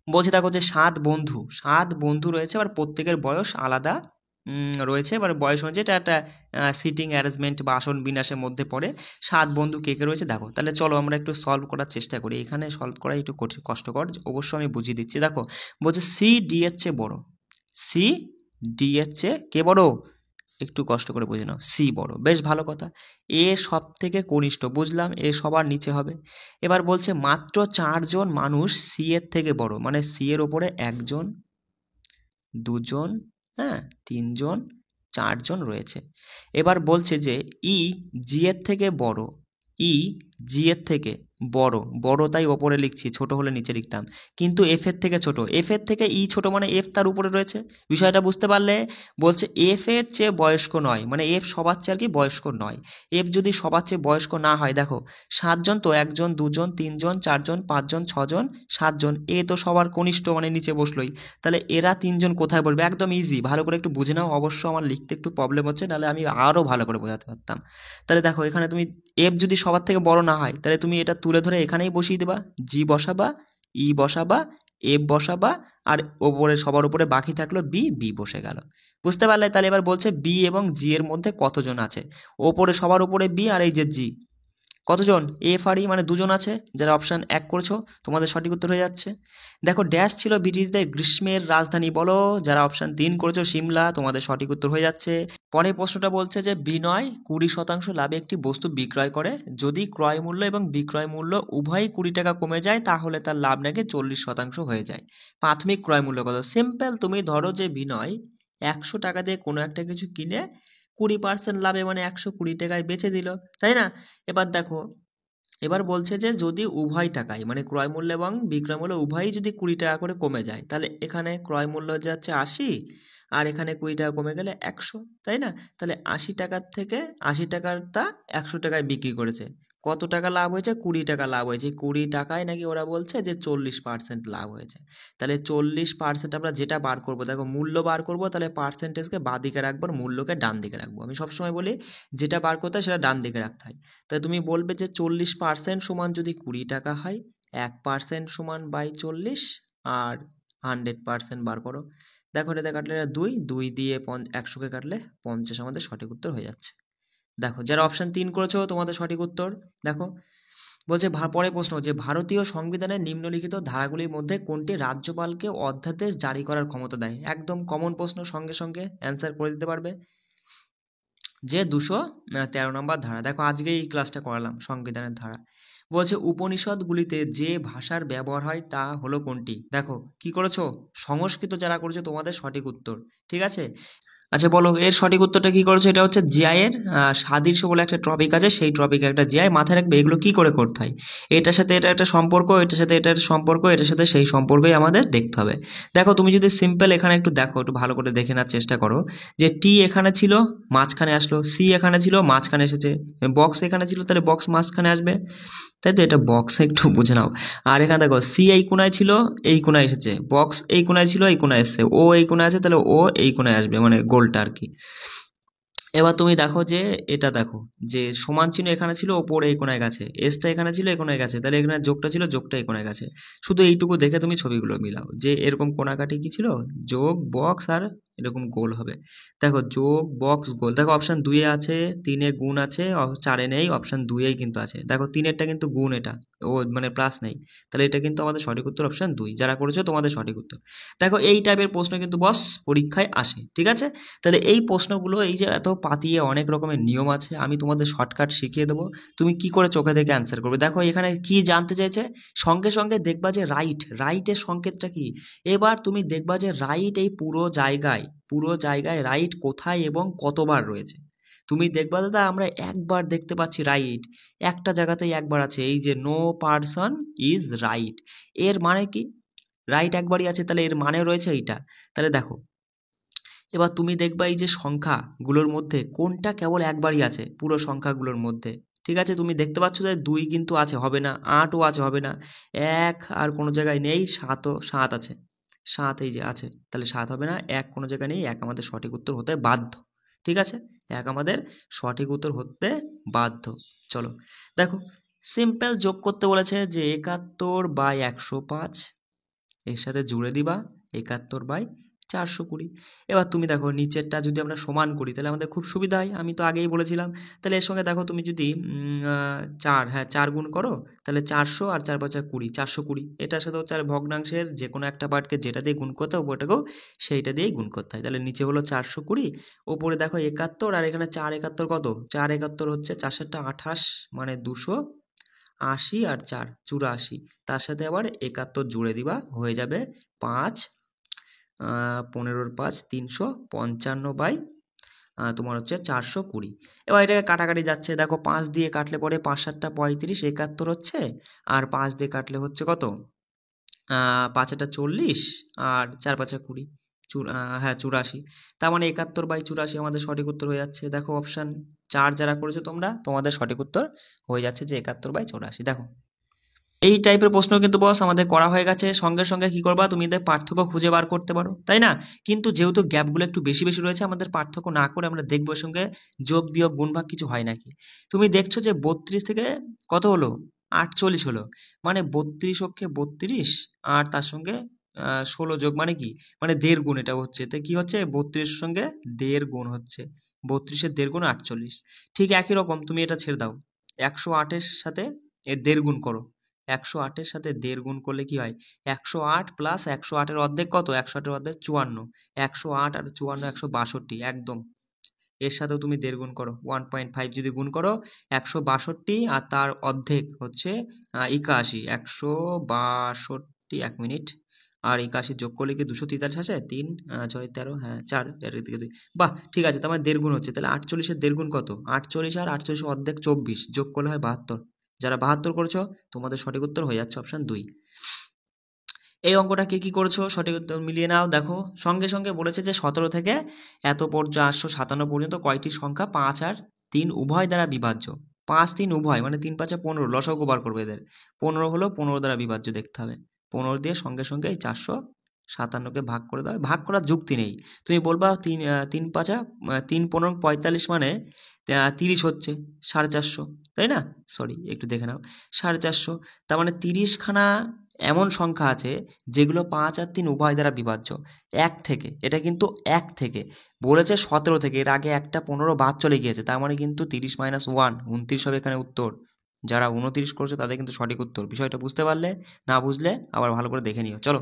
বলছে দেখো যে 7 বন্ধু রয়েছে, এবার প্রত্যেকের বয়স আলাদা রয়েছে, এবার বয়স অনুযায়ী এটা একটা সিটিং অ্যারেঞ্জমেন্ট বা আসন বিন্যাসের মধ্যে পড়ে। 7 বন্ধু কে কে রয়েছে দেখো, তাহলে চলো আমরা একটু সলভ করার চেষ্টা করি। এখানে সলভ করা একটু কষ্টকর, অবশ্য আমি বুঝিয়ে দিচ্ছি। দেখো বলছে সি ডি এর চেয়ে বড়, সি ডি এর চেয়ে কে বড়? একটু কষ্ট করে বুঝে নাও, সি বড়, বেশ ভালো কথা। এ সব থেকে কনিষ্ঠ, বুঝলাম, এ সবার নিচে হবে। এবার বলছে মাত্র 4জন মানুষ সি এর থেকে বড়, মানে সি এর ওপরে 1জন, 2জন, হ্যাঁ 3জন, 4জন রয়েছে। এবার বলছে যে ই জি এর থেকে বড়, ই জি এর থেকে বড়, বড় তাই ওপরে লিখছি, ছোট হলে নিচে লিখতাম, কিন্তু এফ এর থেকে ছোট, এফ এর থেকে ই ছোট, মানে এফ তার উপরে রয়েছে। বিষয়টা বুঝতে পারলে? বলছে এফ এর চেয়ে বয়স্ক নয়, মানে এফ সবার চেয়ে আর কি বয়স্ক নয়। এফ যদি সবার চেয়ে বয়স্ক না হয়, দেখো 7জন তো, 1জন, 2জন, 3জন, 4জন, 5জন, 6জন, 7জন, এ তো সবার কনিষ্ঠ, মানে নিচে বসলোই। তাহলে এরা 3জন কোথায় বলবে? একদম ইজি, ভালো করে একটু বুঝে নাও। অবশ্য আমার লিখতে একটু প্রবলেম হচ্ছে, নাহলে আমি আরও ভালো করে বোঝাতে পারতাম। তাহলে দেখো এখানে তুমি এফ যদি সবার থেকে বড় না হয়, তাহলে তুমি এটা তুলে ধরে এখানেই বসিয়ে দেবা, জি বসাবা, ই বসাবা, এফ বসাবা, আর ওপরে সবার উপরে বাকি থাকলো বি, বি বসে গেল। বুঝতে পারলে? তাহলে এবার বলছে বি এবং জি এর মধ্যে কতজন আছে? ওপরে সবার উপরে বি, আর এই যে জি, কতজন? এফ আর ই মানে দুজন আছে, যারা অপশান 1 করেছো তোমাদের সঠিক উত্তর হয়ে যাচ্ছে। দেখো ড্যাশ ছিল ব্রিটিশদের গ্রীষ্মের রাজধানী বলো, যারা অপশান 3 করেছো সিমলা, তোমাদের সঠিক উত্তর হয়ে যাচ্ছে। পরের প্রশ্নটা বলছে যে বিনয় 20% লাভে একটি বস্তু বিক্রয় করে, যদি ক্রয় মূল্য এবং বিক্রয় মূল্য উভয়ই 20 টাকা কমে যায় তাহলে তার লাভ নাকি 40% হয়ে যায়। প্রাথমিক ক্রয় মূল্য কত? সিম্পল, তুমি ধরো যে বিনয় 100 টাকা দিয়ে কোনো একটা কিছু কিনে 20% লাভে মানে 120 টাকায় বেচে দিল, তাই না? এবার দেখো, এবার বলছে যে যদি উভয় টাকায় মানে ক্রয় মূল্য এবং বিক্রয় মূল্য উভয়ই যদি 20 টাকা করে কমে যায়, তাহলে এখানে ক্রয় মূল্য যাচ্ছে 80 আর এখানে 20 টাকা কমে গেলে 100, তাই না? তাহলে 80 টাকার থেকে 80 টাকারটা 100 টাকায় বিক্রি করেছে, কত টাকা লাভ হয়েছে? 20 টাকা লাভ হয়েছে। 20 টাকায় নাকি ওরা বলছে যে 40% লাভ হয়েছে। তাহলে 40% আমরা যেটা বার করব, দেখো মূল্য বার করব, তাহলে পার্সেন্টেজকে বাঁ দিকে রাখবো আর মূল্যকে ডান দিকে রাখবো। আমি সবসময় বলি যেটা বার করতে হয় সেটা ডান দিকে রাখতে হয়। তাই তুমি বলবে যে 40% সমান যদি 20 টাকা হয়, 1% সমান বাই 40 আর 100% বার করো। দেখো এটাতে কাটলে 2 দিয়ে 100কে কাটলে 50 আমাদের সঠিক উত্তর হয়ে যাচ্ছে। দেখো যারা অপশান 3 করেছো তোমাদের সঠিক উত্তর। দেখো বলছে পরে প্রশ্ন যে ভারতীয় সংবিধানের নিম্নলিখিত ধারাগুলির মধ্যে কোনটি রাজ্যপালকে অধ্যাদেশ জারি করার ক্ষমতা দেয়? একদম কমন প্রশ্ন, সঙ্গে সঙ্গে অ্যান্সার করে দিতে পারবে। যে 213 নম্বর ধারা, দেখো আজকে এই ক্লাসটা করালাম সংবিধানের ধারা। বলছে উপনিষদগুলিতে যে ভাষার ব্যবহার হয় তা হলো কোনটি? দেখো কি করেছো, সংস্কৃত যারা করেছো তোমাদের সঠিক উত্তর, ঠিক আছে। আচ্ছা বলো এর সঠিক উত্তরটা কি করেছো? এটা হচ্ছে জিআইয়ের সাদৃশ্য বলে একটা টপিক আছে, সেই টপিকে একটা জিআই মাথায় রাখবে, এগুলো কি করে করতে হয়। এটার সাথে এটা একটা সম্পর্ক, এটার সাথে এটার সম্পর্ক, এটার সাথে সেই সম্পর্কই আমাদের দেখতে হবে। দেখো তুমি যদি সিম্পল এখানে একটু দেখো, একটু ভালো করে দেখে নেওয়ার চেষ্টা করো যে টি এখানে ছিল মাঝখানে আসলো, সি এখানে ছিল মাঝখানে এসেছে, বক্স এখানে ছিল তাহলে বক্স মাঝখানে আসবে, তাই তো? এটা বক্সে একটু বুঝে নাও। আর এখানে দেখো সি এই কোণায় ছিল এই কোণায় এসেছে, বক্স এই কোণায় ছিল এই কোণায় এসেছে, ও এই কোণায় আছে তাহলে ও এই কোণায় আসবে, মানে গোলটা আর কি। এবার তুমি দেখো যে এটা দেখো যে সমান চিহ্ন এখানে ছিল ওপরে এই কোণায় গেছে, এসটা এখানে ছিল এই কোণায় গেছে, তাহলে এখানে যোগটা ছিল যোগটা এই কোণায় গেছে। শুধু এইটুকু দেখে তুমি ছবিগুলো মিলাও যে এরকম কোণাকাটি কি ছিল, যোগ বক্স আর এরকম গোল হবে। দেখো যোগ বক্স গোল, দেখো অপশান 2-এ আছে, 3-এ গুণ আছে, 4-এ নেই, অপশান 2-এই কিন্তু আছে। দেখো 3-এরটা কিন্তু গুণ, এটা ও মানে প্লাস নেই, তাহলে এটা কিন্তু আমাদের সঠিক উত্তর অপশান 2, যারা করেছো তোমাদের সঠিক উত্তর। দেখো এই টাইপের প্রশ্ন কিন্তু বস পরীক্ষায় আসে, ঠিক আছে। তাহলে এই প্রশ্নগুলো এই যে এত পাতিয়ে অনেক রকমের নিয়ম আছে, আমি তোমাদের শর্টকাট শিখিয়ে দেবো, তুমি কি করে চোখে দেখে অ্যান্সার করবে। দেখো এখানে কি জানতে চাইছে, সঙ্গে সঙ্গে দেখবা যে রাইটের সংকেতটা কি। এবার তুমি দেখবা যে রাইট এই পুরো জায়গায় রাইট কোথায় এবং কতবার রয়েছে। তুমি দেখবা দাদা আমরা একবার দেখতে পাচ্ছি রাইট, একটা জায়গাতেই একবার আছে, এই যে নো পারসন ইজ রাইট, এর মানে কি? রাইট একবারই আছে, তাহলে এর মানে রয়েছে এইটা। তাহলে দেখো এবার তুমি দেখবা এই যে সংখ্যাগুলোর মধ্যে কোনটা কেবল একবারই আছে পুরো সংখ্যাগুলোর মধ্যে, ঠিক আছে। তুমি দেখতে পাচ্ছ যে 2 কিন্তু আছে, হবে না, 8ও আছে, হবে না, 1 আর কোনো জায়গায় নেই, 7 আছে, 7 এই যে আছে, তাহলে 7 হবে না, 1 কোনো জায়গায় নেই, 1 আমাদের সঠিক উত্তর হতে বাধ্য, ঠিক আছে। 1 আমাদের সঠিক উত্তর হতে বাধ্য। চলো দেখো সিম্পল যোগ করতে বলেছে যে 71/105, এর সাথে জুড়ে দিবা 71/420। এবার তুমি দেখো নিচেরটা যদি আমরা সমান করি তাহলে আমাদের খুব সুবিধা হয়, আমি তো আগেই বলেছিলাম। তাহলে এর সঙ্গে দেখো তুমি যদি 4 গুণ করো, তাহলে 400 আর 4×5=20, 420। এটার সাথে হচ্ছে আর ভগ্নাংশের যে কোনো একটা পার্টকে যেটা দিয়ে গুণ করতে হবে ওটাকেও সেইটা দিয়েই গুণ করতে হয়। তাহলে নিচে হলো 420, ওপরে দেখো 71, আর এখানে 4×71 কত? 4×71 হচ্ছে 4×7=28, মানে 280 আর 4=84, তার সাথে আবার 71 জুড়ে দিবা, হয়ে যাবে 5, 15-5 355 তোমার হচ্ছে 420। এবার এটাকে কাটাকাটি যাচ্ছে, দেখো 5 দিয়ে কাটলে পরে 5×7=35, 71 হচ্ছে, আর 5 দিয়ে কাটলে হচ্ছে কত, 5×8=40 আর 4×5=20, হ্যাঁ 84, তার মানে 71/84 আমাদের সঠিক উত্তর হয়ে যাচ্ছে। দেখো অপশান 4 যারা করেছো তোমরা, তোমাদের সঠিক উত্তর হয়ে যাচ্ছে যে 71/84। দেখো এই টাইপের প্রশ্ন কিন্তু বস আমাদের করা হয়ে গেছে, সঙ্গে সঙ্গে কি করবা তুমি এদের পার্থক্য খুঁজে বার করতে পারো, তাই না? কিন্তু যেহেতু গ্যাপগুলো একটু বেশি বেশি রয়েছে, আমাদের পার্থক্য না করে আমরা দেখবো এর সঙ্গে যোগ বিয়োগ গুণ ভাগ কিছু হয় নাকি। তুমি দেখছো যে 32 থেকে কত হলো, 48 হলো, মানে 32 অক্ষে 32 আর তার সঙ্গে 16 যোগ মানে কি, মানে 1.5 গুণ এটা হচ্ছে, তো কি হচ্ছে 32 এর সঙ্গে 1.5 গুণ হচ্ছে, 32-এর 1.5 গুণ 48। ঠিক একই রকম তুমি এটা ছেড়ে দাও, 108-এর সাথে এর 1.5 গুণ করো। 108-এর সাথে 1.5 গুণ করলে কি হয়? 108 প্লাস 108-এর অর্ধেক কত? 108-এর অর্ধেক 54। 108 আর 54 162 একদম। এর সাথেও তুমি 1.5 গুণ করো, 1.5 যদি গুণ করো 162 আর তার অর্ধেক হচ্ছে 81। 162, 1 মিনিট, আর 81 যোগ করলে কি 243 আসে? 3 6 13, হ্যাঁ 4, 4 দিকে 2। বাহ, ঠিক আছে, তোমার 1.5 গুণ হচ্ছে। তাহলে 48-এর 1.5 গুণ কত? 48 আর 48 অর্ধেক 24, যোগ করলে হয় 72। যারা 72 করেছো তোমাদের সঠিক উত্তর হয়ে যাচ্ছে অপশন 2। এই অঙ্কটা কে কি করেছো সঠিক উত্তর মিলিয়ে নাও। দেখো সঙ্গে সঙ্গে বলেছে যে 17 থেকে এত পর্যন্ত 857 পর্যন্ত কয়টি সংখ্যা 5 আর 3 উভয় দ্বারা বিভাজ্য? 5 3 উভয়, মানে 3 5 15, লসাগু বার করবে এদের। 15 হলো 15 দ্বারা বিভাজ্য দেখতে হবে। 15 দিয়ে সঙ্গে সঙ্গে এই 457কে ভাগ করে দাও। ভাগ করার যুক্তি নেই। তুমি বলবা 3 5 3 15 45, মানে 30 হচ্ছে 450, তাই না? সরি, একটু দেখে নাও। 450, তার মানে 30খানা এমন সংখ্যা আছে যেগুলো 5 আর 3 উভয় দ্বারা বিভাজ্য। 1 থেকে, এটা কিন্তু 1 থেকে বলেছে 17 থেকে, এর আগে একটা 15 বাদ চলে গিয়েছে, তার মানে কিন্তু 30 - 1 29 হবে এখানে উত্তর। যারা 29 করেছে তাদের কিন্তু সঠিক উত্তর। বিষয়টা বুঝতে পারলে? না বুঝলে আবার ভালো করে দেখে নিও। চলো,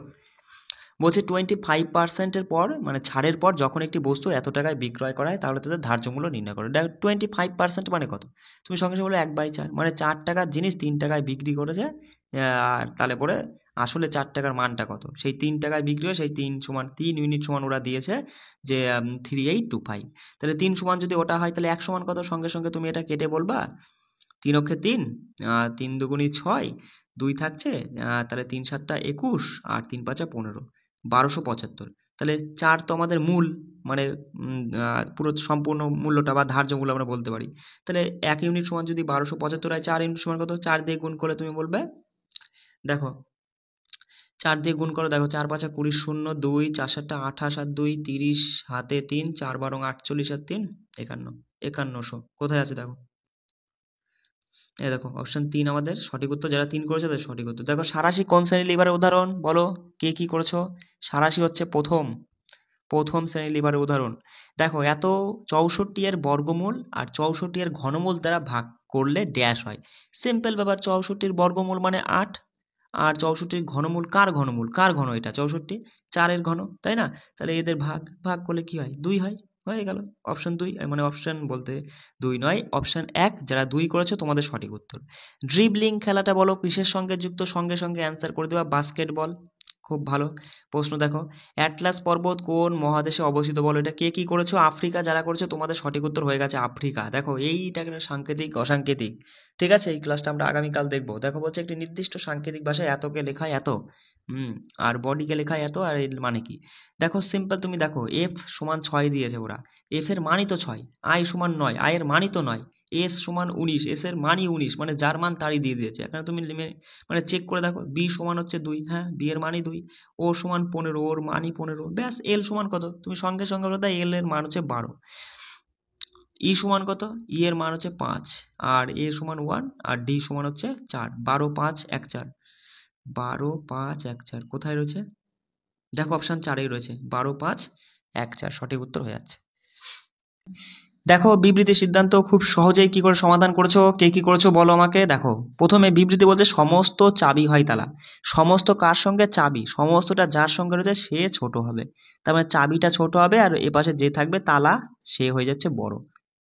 বলছে 25%-এর পর, মানে ছাড়ের পর যখন একটি বস্তু এত টাকায় বিক্রয় করা হয় তাহলে তাদের ধার্য মূল্য নির্ণয় করো। দেখো 25% মানে কত? তুমি সঙ্গে সঙ্গে বলো 1/4, মানে 4 টাকার জিনিস 3 টাকায় বিক্রি করেছে। আর তাহলে পরে আসলে 4 টাকার মানটা কত? সেই 3 টাকায় বিক্রি হয়, সেই 3 সমান 3 ইউনিট সমান ওরা দিয়েছে যে 3825। তাহলে 3 সমান যদি ওটা হয় তাহলে 1 সমান কত? সঙ্গে সঙ্গে তুমি এটা কেটে বলবা। 3 অক্ষে 3, 3 দুগুণী 6, 2 থাকছে, তাহলে 3 7 21 আর 3 5 15, 1275। তাহলে 4 তো আমাদের মূল, মানে পুরো সম্পূর্ণ মূল্যটা বা ধার্য মূল্য আমরা বলতে পারি। তাহলে 1 ইউনিট সমান যদি 1275 হয়, 4 ইউনিট সমান কত? 4 দিয়ে গুণ করলে তুমি বলবে, দেখো 4 দিয়ে গুণ করো, দেখো 4 5 20 0 2 4 7 28 আর 2 30 হাতে 3 4 12 48 আর 3 51, 5100 কোথায় আছে দেখো? এই দেখো অপশন 3 আমাদের সঠিক উত্তর। যারা 3 করেছে তাদের সঠিক উত্তর। দেখো সাঁড়াশি কোন শ্রেণীর লিভারের উদাহরণ? বলো কে কি করেছো? সাঁড়াশি হচ্ছে প্রথম শ্রেণীর লিভারের উদাহরণ। দেখো এত 64 এর বর্গমূল আর 64 এর ঘনমূল দ্বারা ভাগ করলে ড্যাশ হয়। সিম্পল ব্যাপার, 64-র বর্গমূল মানে 8, আর 64-র ঘনমূল কার ঘনমূল? কার ঘন এটা? 64, 4-এর ঘন, তাই না? তাহলে এদের ভাগ ভাগ করলে কি হয়? 2 হয়, হয়ে গেল অপশন 2। মানে অপশন বলতে 2 নয়, অপশন 1। যারা 2 করেছো তোমাদের সঠিক উত্তর। ড্রিবলিং খেলাটা বলো কিসের সঙ্গে যুক্ত? সঙ্গে সঙ্গে অ্যান্সার করে দেওয়া, বাস্কেটবল। খুব ভালো প্রশ্ন। দেখো অ্যাটলাস পর্বত কোন মহাদেশে অবস্থিত? বলো এটা কে কি করেছো? আফ্রিকা। যারা করেছো তোমাদের সঠিক উত্তর হয়ে গেছে আফ্রিকা। দেখো এইটা একটা সাংকেতিক অসাংকেতিক, ঠিক আছে? এই ক্লাসটা আমরা আগামীকাল দেখবো। দেখো বলছে একটি নির্দিষ্ট সাংকেতিক ভাষায় এতকে লেখায় এত, আর বডিকে লেখায় এত, আর এর মানে কি? দেখো সিম্পল, তুমি দেখো এফ সমান 6 দিয়েছে ওরা, এফ এর মানই তো 6। আই সমান 9, আই এর মানই তো 9। এস সমান 19, এস এর মানই 19, মানে যার মান তারই দিয়ে দিয়েছে। এখানে তুমি মানে চেক করে দেখো, বি সমান হচ্ছে 2, হ্যাঁ বি এর মানই 2। ও সমান 15, ওর মানই 15, ব্যাস। এল সমান কত? তুমি সঙ্গে সঙ্গে বলে দাও, এল এর মান হচ্ছে 12। ই সমান কত? ই এর মান হচ্ছে 5, আর এ সমান 1, আর ডি সমান হচ্ছে 4। 12 5 1 4, 12 5 1 4 কোথায় রয়েছে? দেখো অপশন 4-এই রয়েছে, 12 5 1 4 সঠিক উত্তর হয়ে যাচ্ছে। দেখো বিবৃতি সিদ্ধান্ত খুব সহজেই কি করে সমাধান করেছো, কে কি করেছো বলো আমাকে। দেখো প্রথমে বিবৃতি বলছে সমস্ত চাবি হয় তালা। সমস্ত কার সঙ্গে? চাবি। সমস্তটা যার সঙ্গে রয়েছে সে ছোট হবে, তার মানে চাবিটা ছোট হবে, আর এপাশে যে থাকবে তালা সে হয়ে যাচ্ছে বড়,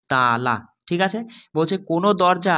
তালা। ঠিক আছে। বলছে কোনো দরজা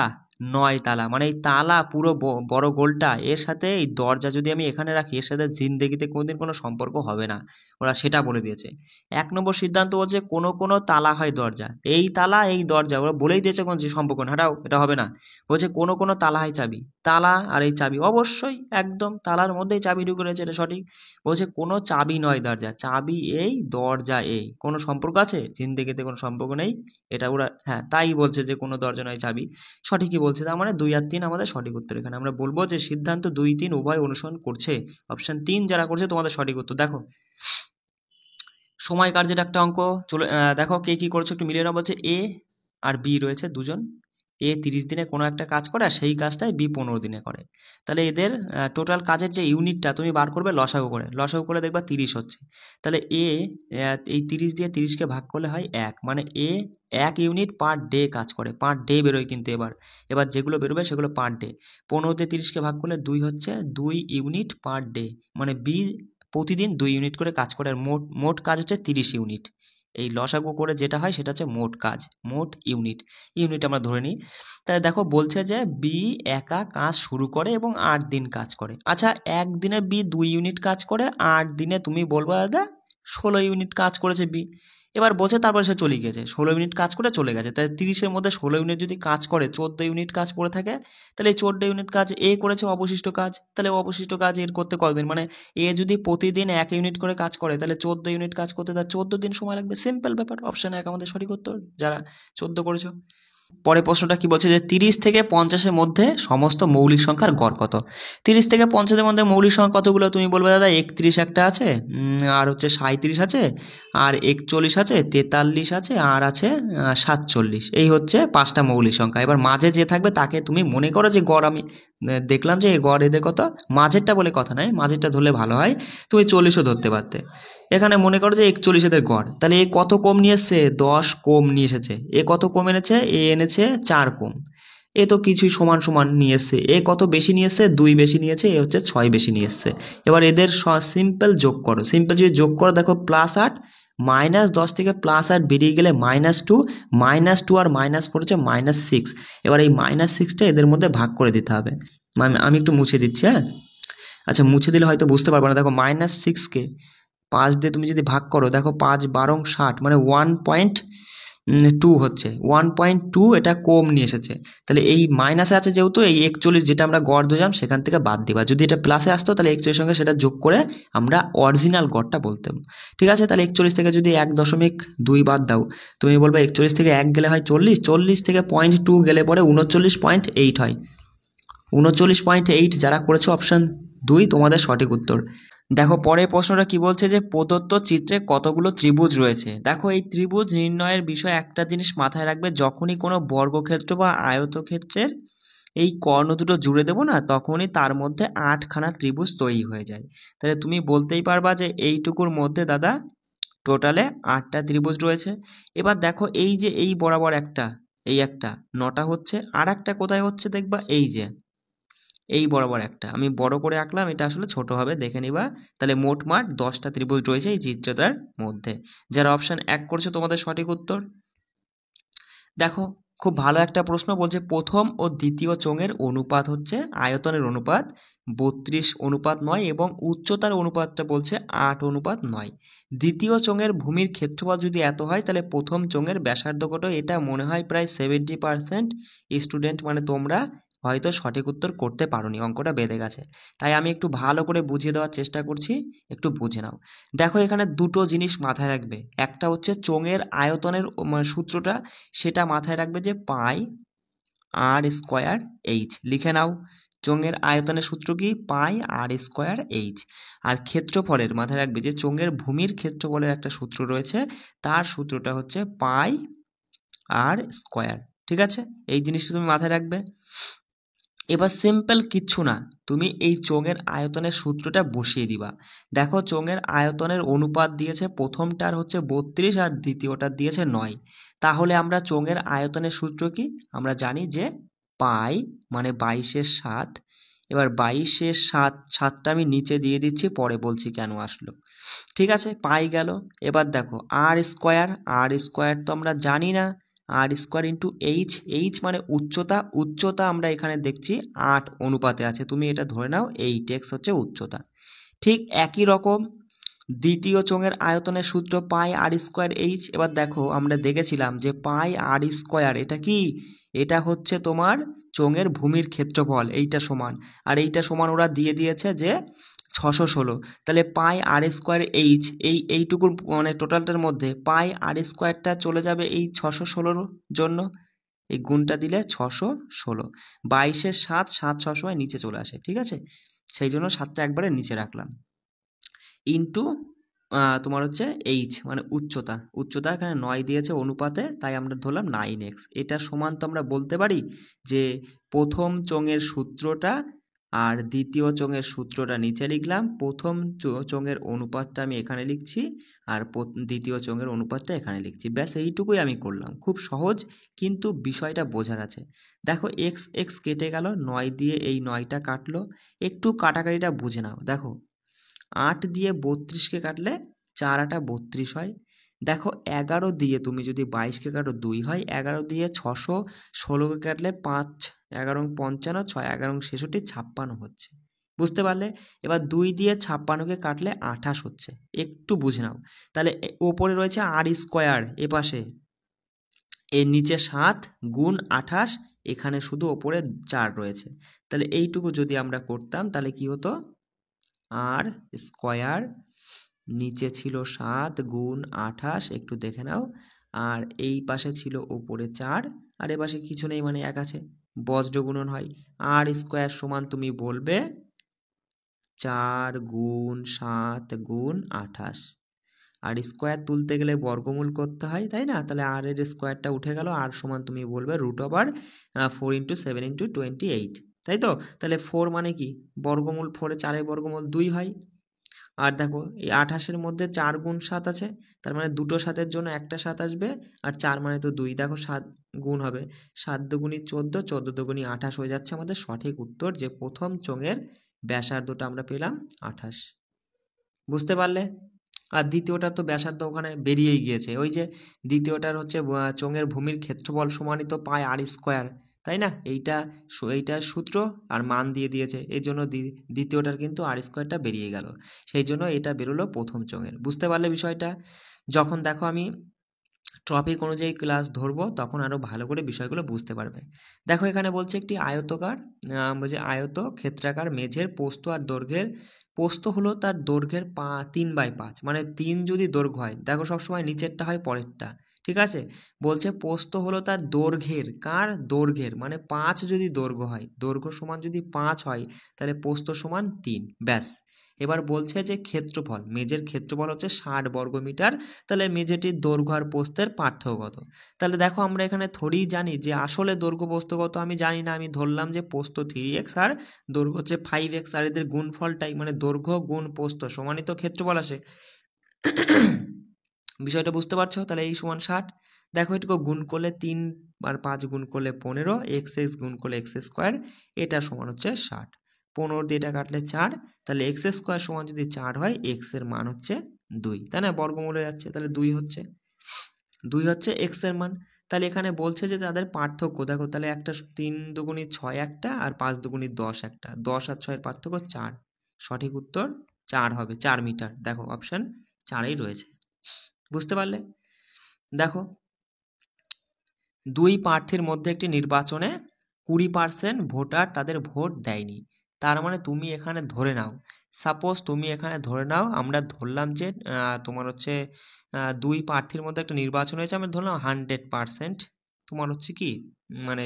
9 তালা, মানে এই তালা পুরো বড় গোলটা, এর সাথে এই দরজা যদি আমি এখানে রাখি, এর সাথে জিন্দেগিতে কোনোদিন কোনো সম্পর্ক হবে না, ওরা সেটা বলে দিয়েছে। 1 নম্বর সিদ্ধান্ত বলছে কোনো কোনো তালা হয় দরজা। এই তালা এই দরজা ওরা বলেই দিয়েছে কোনো যে সম্পর্ক না, হাঁটাও, এটা হবে না। বলছে কোনো কোনো তালা হয় চাবি। তালা আর এই চাবি, অবশ্যই একদম তালার মধ্যেই চাবি ঢুকে রয়েছে, এটা সঠিক। বলছে কোনো চাবি নয় দরজা, চাবি এই দরজা এই, কোনো সম্পর্ক আছে? জিন্দেগিতে কোনো সম্পর্ক নেই, এটা ওরা হ্যাঁ তাই বলছে যে কোনো দরজা নয় চাবি, সঠিকই বলছে। তার মানে 2 আর 3 আমাদের সঠিক উত্তর। এখানে আমরা বলবো যে সিদ্ধান্ত 2 3 উভয় অনুসরণ করছে। অপশন 3 যারা করছে তোমাদের সঠিক উত্তর। দেখো সময় কার্যের একটা অঙ্ক চলে, দেখো কে কি করেছো একটু মিলিয়ে নাও। বলছে এ আর বি রয়েছে দুজন, এ 30 দিনে কোনো একটা কাজ করে আর সেই কাজটাই বি 15 দিনে করে। তাহলে এদের টোটাল কাজের যে ইউনিটটা তুমি বার করবে লসাগু করে, লসাগু করে দেখবা 30 হচ্ছে। তাহলে এই 30 দিয়ে 30কে ভাগ করলে হয় 1, মানে এ 1 ইউনিট পার ডে কাজ করে, পার ডে বেরোয় কিন্তু এবার যেগুলো বেরোবে সেগুলো পার ডে। 15 দিয়ে 30কে ভাগ করলে 2 হচ্ছে, 2 ইউনিট পার ডে, মানে বি প্রতিদিন 2 ইউনিট করে কাজ করে। আর মোট কাজ হচ্ছে 30 ইউনিট। এই লসাগু করে যেটা হয় সেটা হচ্ছে মোট কাজ, মোট ইউনিট আমরা ধরে নিই। তাহলে দেখো বলছে যে বি একা কাজ শুরু করে এবং 8 দিন কাজ করে। আচ্ছা, একদিনে বি 2 ইউনিট কাজ করে, 8 দিনে তুমি বলবো দাদা 16 ইউনিট কাজ করেছে বি। এবার বলছে তারপরে সে চলে গেছে, 16 ইউনিট কাজ করে চলে গেছে। তাহলে 30-এর মধ্যে 16 ইউনিট যদি কাজ করে 14 ইউনিট কাজ পড়ে থাকে, তাহলে এই 14 ইউনিট কাজ এ করেছে অবশিষ্ট কাজ। তাহলে অবশিষ্ট কাজ এর করতে কতদিন, মানে এ যদি প্রতিদিন 1 ইউনিট করে কাজ করে তাহলে 14 ইউনিট কাজ করতে তার 14 দিন সময় লাগবে। সিম্পল ব্যাপার, অপশন 1 আমাদের সঠিক উত্তর, যারা 14 করেছো। পরের প্রশ্নটা কি বলছে যে 30 থেকে 50-এর মধ্যে সমস্ত মৌলিক সংখ্যার গড় কত? 30 থেকে 50-এর মধ্যে মৌলিক সংখ্যা কতগুলো তুমি বলবে দাদা? 31 একটা আছে, আর হচ্ছে 37 আছে, আর 41 আছে, 43 আছে, আর আছে 47। এই হচ্ছে 5টা মৌলিক সংখ্যা। এবার মাঝে যে থাকবে তাকে তুমি মনে করো যে গড়, আমি দেখলাম যে এই গড় এদের কত, মাঝেরটা বলে কথা নয়, মাঝেরটা ধরলে ভালো হয়, তুমি 40ও ধরতে পারতে। এখানে মনে করো যে 41 এদের গড়, তাহলে এ কত কম নিয়ে এসছে? 10 কম নিয়ে এসেছে। এ কত কম এনেছে? এ এনেছে 4 কম। এ তো কিছুই সমান সমান নিয়ে এসছে। এ কত বেশি নিয়ে এসছে? 2 বেশি নিয়েছে, এ হচ্ছে 6 বেশি নিয়ে এসছে। এবার এদের সিম্পল যোগ করো, সিম্পল যদি যোগ করো দেখো +8 -10 থেকে +8 বেরিয়ে গেলে -2, -2 আর মাইনাস পড়েছে -6। এবার এই -6টা এদের মধ্যে ভাগ করে দিতে হবে। আমি একটু মুছে দিচ্ছি, হ্যাঁ। আচ্ছা, মুছে দিলে হয়তো বুঝতে পারবে না। দেখো -6কে 5 দিয়ে তুমি যদি ভাগ করো, দেখো 5 12 60, মানে 1.2 হচ্ছে, 1.2 এটা কম নিয়ে এসেছে। তাহলে এই মাইনাসে আছে যেহেতু, এই 41 যেটা আমরা গড় ধরলাম সেখান থেকে বাদ দিবা। যদি এটা প্লাসে আসতো তাহলে 41 সঙ্গে সেটা যোগ করে আমরা অরিজিনাল গড়টা বলতাম। ঠিক আছে, তাহলে 41 থেকে যদি 1.2 বাদ দাও, তুমি বলবে 41 থেকে 1 গেলে হয় 40, 40 থেকে 0.2 গেলে পরে 39.8 হয়। 39.8 যারা করেছো অপশান 2 তোমাদের সঠিক উত্তর। দেখো পরের প্রশ্নটা কি বলছে যে প্রদত্ত চিত্রে কতগুলো ত্রিভুজ রয়েছে। দেখো এই ত্রিভুজ নির্ণয়ের বিষয়ে একটা জিনিস মাথায় রাখবে, যখনই কোনো বর্গক্ষেত্র বা আয়তক্ষেত্রের এই কর্ণ দুটো জুড়ে দেবো না, তখনই তার মধ্যে 8খানা ত্রিভুজ তৈরি হয়ে যায়। তাহলে তুমি বলতেই পারবা যে এইটুকুর মধ্যে দাদা টোটালে 8টা ত্রিভুজ রয়েছে। এবার দেখো এই যে এই বরাবর একটা, এই একটা 9টা হচ্ছে, আর একটা কোথায় হচ্ছে দেখবা, এই যে এই বরাবর একটা, আমি বড় করে আঁকলাম, এটা আসলে ছোট হবে, দেখে নিবা। তাহলে মোটমাট 10টা ত্রিভুজ রয়েছে এই চিত্রটার মধ্যে। যারা অপশান 1 করছে তোমাদের সঠিক উত্তর। দেখো খুব ভালো একটা প্রশ্ন বলছে, প্রথম ও দ্বিতীয় চোঙের অনুপাত হচ্ছে আয়তনের অনুপাত 32:9 এবং উচ্চতার অনুপাতটা বলছে 8:9। দ্বিতীয় চোঙের ভূমির ক্ষেত্রফল যদি এত হয়, তাহলে প্রথম চোঙের ব্যাসার্ধ কত? এটা মনে হয় প্রায় 70% স্টুডেন্ট, মানে তোমরা হয়তো সঠিক উত্তর করতে পারোনি, অঙ্কটা বেঁধে গেছে। তাই আমি একটু ভালো করে বুঝিয়ে দেওয়ার চেষ্টা করছি, একটু বুঝে নাও। দেখো এখানে দুটো জিনিস মাথায় রাখবে, একটা হচ্ছে চোঙের আয়তনের সূত্রটা, সেটা মাথায় রাখবে যে πr²h, লিখে নাও। চোঙের আয়তনের সূত্র কি? πr²h। আর ক্ষেত্রফলের মাথায় রাখবে যে চোঙের ভূমির ক্ষেত্রফলের একটা সূত্র রয়েছে, তার সূত্রটা হচ্ছে πr²। ঠিক আছে, এই জিনিসটা তুমি মাথায় রাখবে। এবার সিম্পল কিচ্ছু না, তুমি এই চোঙের আয়তনের সূত্রটা বসিয়ে দিবা। দেখো চোঙের আয়তনের অনুপাত দিয়েছে, প্রথমটার হচ্ছে 32 আর দ্বিতীয়টার দিয়েছে 9। তাহলে আমরা চোঙের আয়তনের সূত্র কি? আমরা জানি যে পাই মানে 22/7। এবার 22/7টা আমি নিচে দিয়ে দিচ্ছি, পরে বলছি কেন আসলো। ঠিক আছে, পাই গেল। এবার দেখো r² তো আমরা জানি না, r²×h, h মানে উচ্চতা আমরা এখানে দেখছি 8 অনুপাতে আছে, তুমি এটা ধরে নাও 8x হচ্ছে উচ্চতা। ঠিক একই রকম দ্বিতীয় চোঙের আয়তনের সূত্র πr²h। এবার দেখো আমরা দেখেছিলাম যে πr², এটা কি? এটা হচ্ছে তোমার চোঙের ভূমির ক্ষেত্রফল, এইটা সমান, আর এইটা সমান ওরা দিয়ে দিয়েছে যে 616। তাহলে πr²h, এইটুকুর মানে টোটালটার মধ্যে πr²টা চলে যাবে এই 616-র জন্য, এই গুণটা দিলে 616। 22/7, 7 সবসময় নিচে চলে আসে, ঠিক আছে, সেই জন্য 7টা একবারে নিচে রাখলাম, ইন্টু তোমার হচ্ছে এইচ মানে উচ্চতা, উচ্চতা এখানে 9 দিয়েছে অনুপাতে, তাই আমরা ধরলাম 9x। এটা সমান তো আমরা বলতে পারি যে প্রথম চোঙের সূত্রটা আর দ্বিতীয় চোঙের সূত্রটা নিচে লিখলাম, প্রথম চোঙের অনুপাতটা আমি এখানে লিখছি আর দ্বিতীয় চোঙের অনুপাতটা এখানে লিখছি, ব্যাস এইটুকুই আমি করলাম। খুব সহজ, কিন্তু বিষয়টা বোঝার আছে। দেখো এক্স এক্স কেটে গেল, 9 দিয়ে এই 9টা কাটলো, একটু কাটাকাটিটা বুঝে নাও। দেখো 8 দিয়ে 32কে কাটলে 4 8 32 হয়। দেখো 11 দিয়ে তুমি যদি 22কে কাটো 2 হয়, 11 দিয়ে 616কে কাটলে 5 11 55 6 11 66 56 হচ্ছে। বুঝতে পারলে? এবার 2 দিয়ে 56কে কাটলে 28 হচ্ছে। একটু বুঝে নাও। তাহলে ওপরে রয়েছে আর স্কোয়ার, এপাশে এর নিচে 7 গুণ 28, এখানে শুধু ওপরে 4 রয়েছে। তাহলে এইটুকু যদি আমরা করতাম তাহলে কি হতো, আর স্কোয়ার নিচে ছিল 7 গুণ 28, একটু দেখে নাও, আর এই পাশে ছিল ওপরে 4 আর এ পাশে কিছু নেই মানে 1 আছে, বজ্র গুণন হয়। আর স্কোয়ার সমান তুমি বলবে 4 গুণ 7 গুণ 28, আর স্কোয়ার তুলতে গেলে বর্গমূল করতে হয়, তাই না? তাহলে আর এর স্কোয়ারটা উঠে গেল, আর সমান তুমি বলবে √4 4 × 7 × 28, তাই তো? তাহলে 4 মানে কি, বর্গমূল 4 4-এর বর্গমূল 2 হয়। আর দেখো এই 28-এর মধ্যে 4 গুণ 7 আছে, তার মানে দুটো 7-এর জন্য একটা 7 আসবে, আর 4 মানে তো 2, দেখো 7 গুণ হবে, 7 দুগুণি 14, 14 দুগুণি 28 হয়ে যাচ্ছে আমাদের সঠিক উত্তর, যে প্রথম চোঙের ব্যাসার্ধটা আমরা পেলাম 28। বুঝতে পারলে? আর দ্বিতীয়টার তো ব্যাসার্ধ ওখানে বেরিয়েই গিয়েছে, ওই যে দ্বিতীয়টার হচ্ছে চোঙের ভূমির ক্ষেত্রফল সমানিত পাই আর স্কোয়ার, তাই না? এইটার সূত্র আর মান দিয়ে দিয়েছে, এই জন্য দ্বিতীয়টার কিন্তু আর স্কোয়ারটা বেরিয়ে গেল, সেই জন্য এটা বেরোলো প্রথম চোঙের। বুঝতে পারলে বিষয়টা? যখন দেখো আমি টপিক অনুযায়ী ক্লাস ধরবো তখন আরও ভালো করে বিষয়গুলো বুঝতে পারবে। দেখো এখানে বলছে একটি আয়তকার বলছে আয়ত ক্ষেত্রাকার মেঝের প্রস্থ আর দৈর্ঘ্যের, প্রস্থ হলো তার দৈর্ঘ্যের 3/5, মানে 3 যদি দৈর্ঘ্য হয়, দেখো সবসময় নিচেরটা হয় পরেরটা, ঠিক আছে? বলছে প্রস্থ হলো তার দৈর্ঘ্যের, কার দৈর্ঘ্যের, মানে 5 যদি দৈর্ঘ্য হয়, দৈর্ঘ্য সমান যদি 5 হয় তাহলে প্রস্থ সমান 3, ব্যাস। এবার বলছে যে ক্ষেত্রফল, মেঝের ক্ষেত্রফল হচ্ছে 60 বর্গমিটার, তাহলে মেঝেটির দৈর্ঘ্য আর প্রস্থের পার্থক্য কত? তাহলে দেখো আমরা এখানে থোড়ি জানি যে আসলে দৈর্ঘ্য প্রস্থ কত, আমি জানি না, আমি ধরলাম যে প্রস্থ 3x আর দৈর্ঘ্য হচ্ছে 5x, আর এদের গুণফলটাই মানে দৈর্ঘ্য গুণ প্রস্থ সমানই তো ক্ষেত্রফল আসে। বিষয়টা বুঝতে পারছো? তাহলে এই সমান 60। দেখো এটুকু গুণ করলে 3 আর 5 গুণ করলে 15, x গুণ করলে x², এটা সমান হচ্ছে 60। 15 দিয়ে এটা কাটলে 4, তাহলে x² সমান যদি 4 হয়, x এর মান হচ্ছে 2, তাই না? বর্গমূল হয়ে যাচ্ছে, তাহলে 2 হচ্ছে, 2 হচ্ছে x এর মান। তাহলে এখানে বলছে যে তাদের পার্থক্য দেখো, তাহলে একটা 3 দুগুণি 6 একটা, আর 5 দুগুণি 10 একটা, 10 আর 6 এর পার্থক্য 4, সঠিক উত্তর 4 হবে, 4 মিটার। দেখো অপশান 4এই রয়েছে। বুঝতে পারলে? দেখো 2 প্রার্থীর মধ্যে একটি নির্বাচনে 20% ভোটার তাদের ভোট দেয়নি, তার মানে তুমি এখানে ধরে নাও, সাপোজ তুমি এখানে ধরে নাও, আমরা ধরলাম যে তোমার হচ্ছে 2 প্রার্থীর মধ্যে একটা নির্বাচন হয়েছে, আমরা ধরলাম 100% তোমার হচ্ছে কি মানে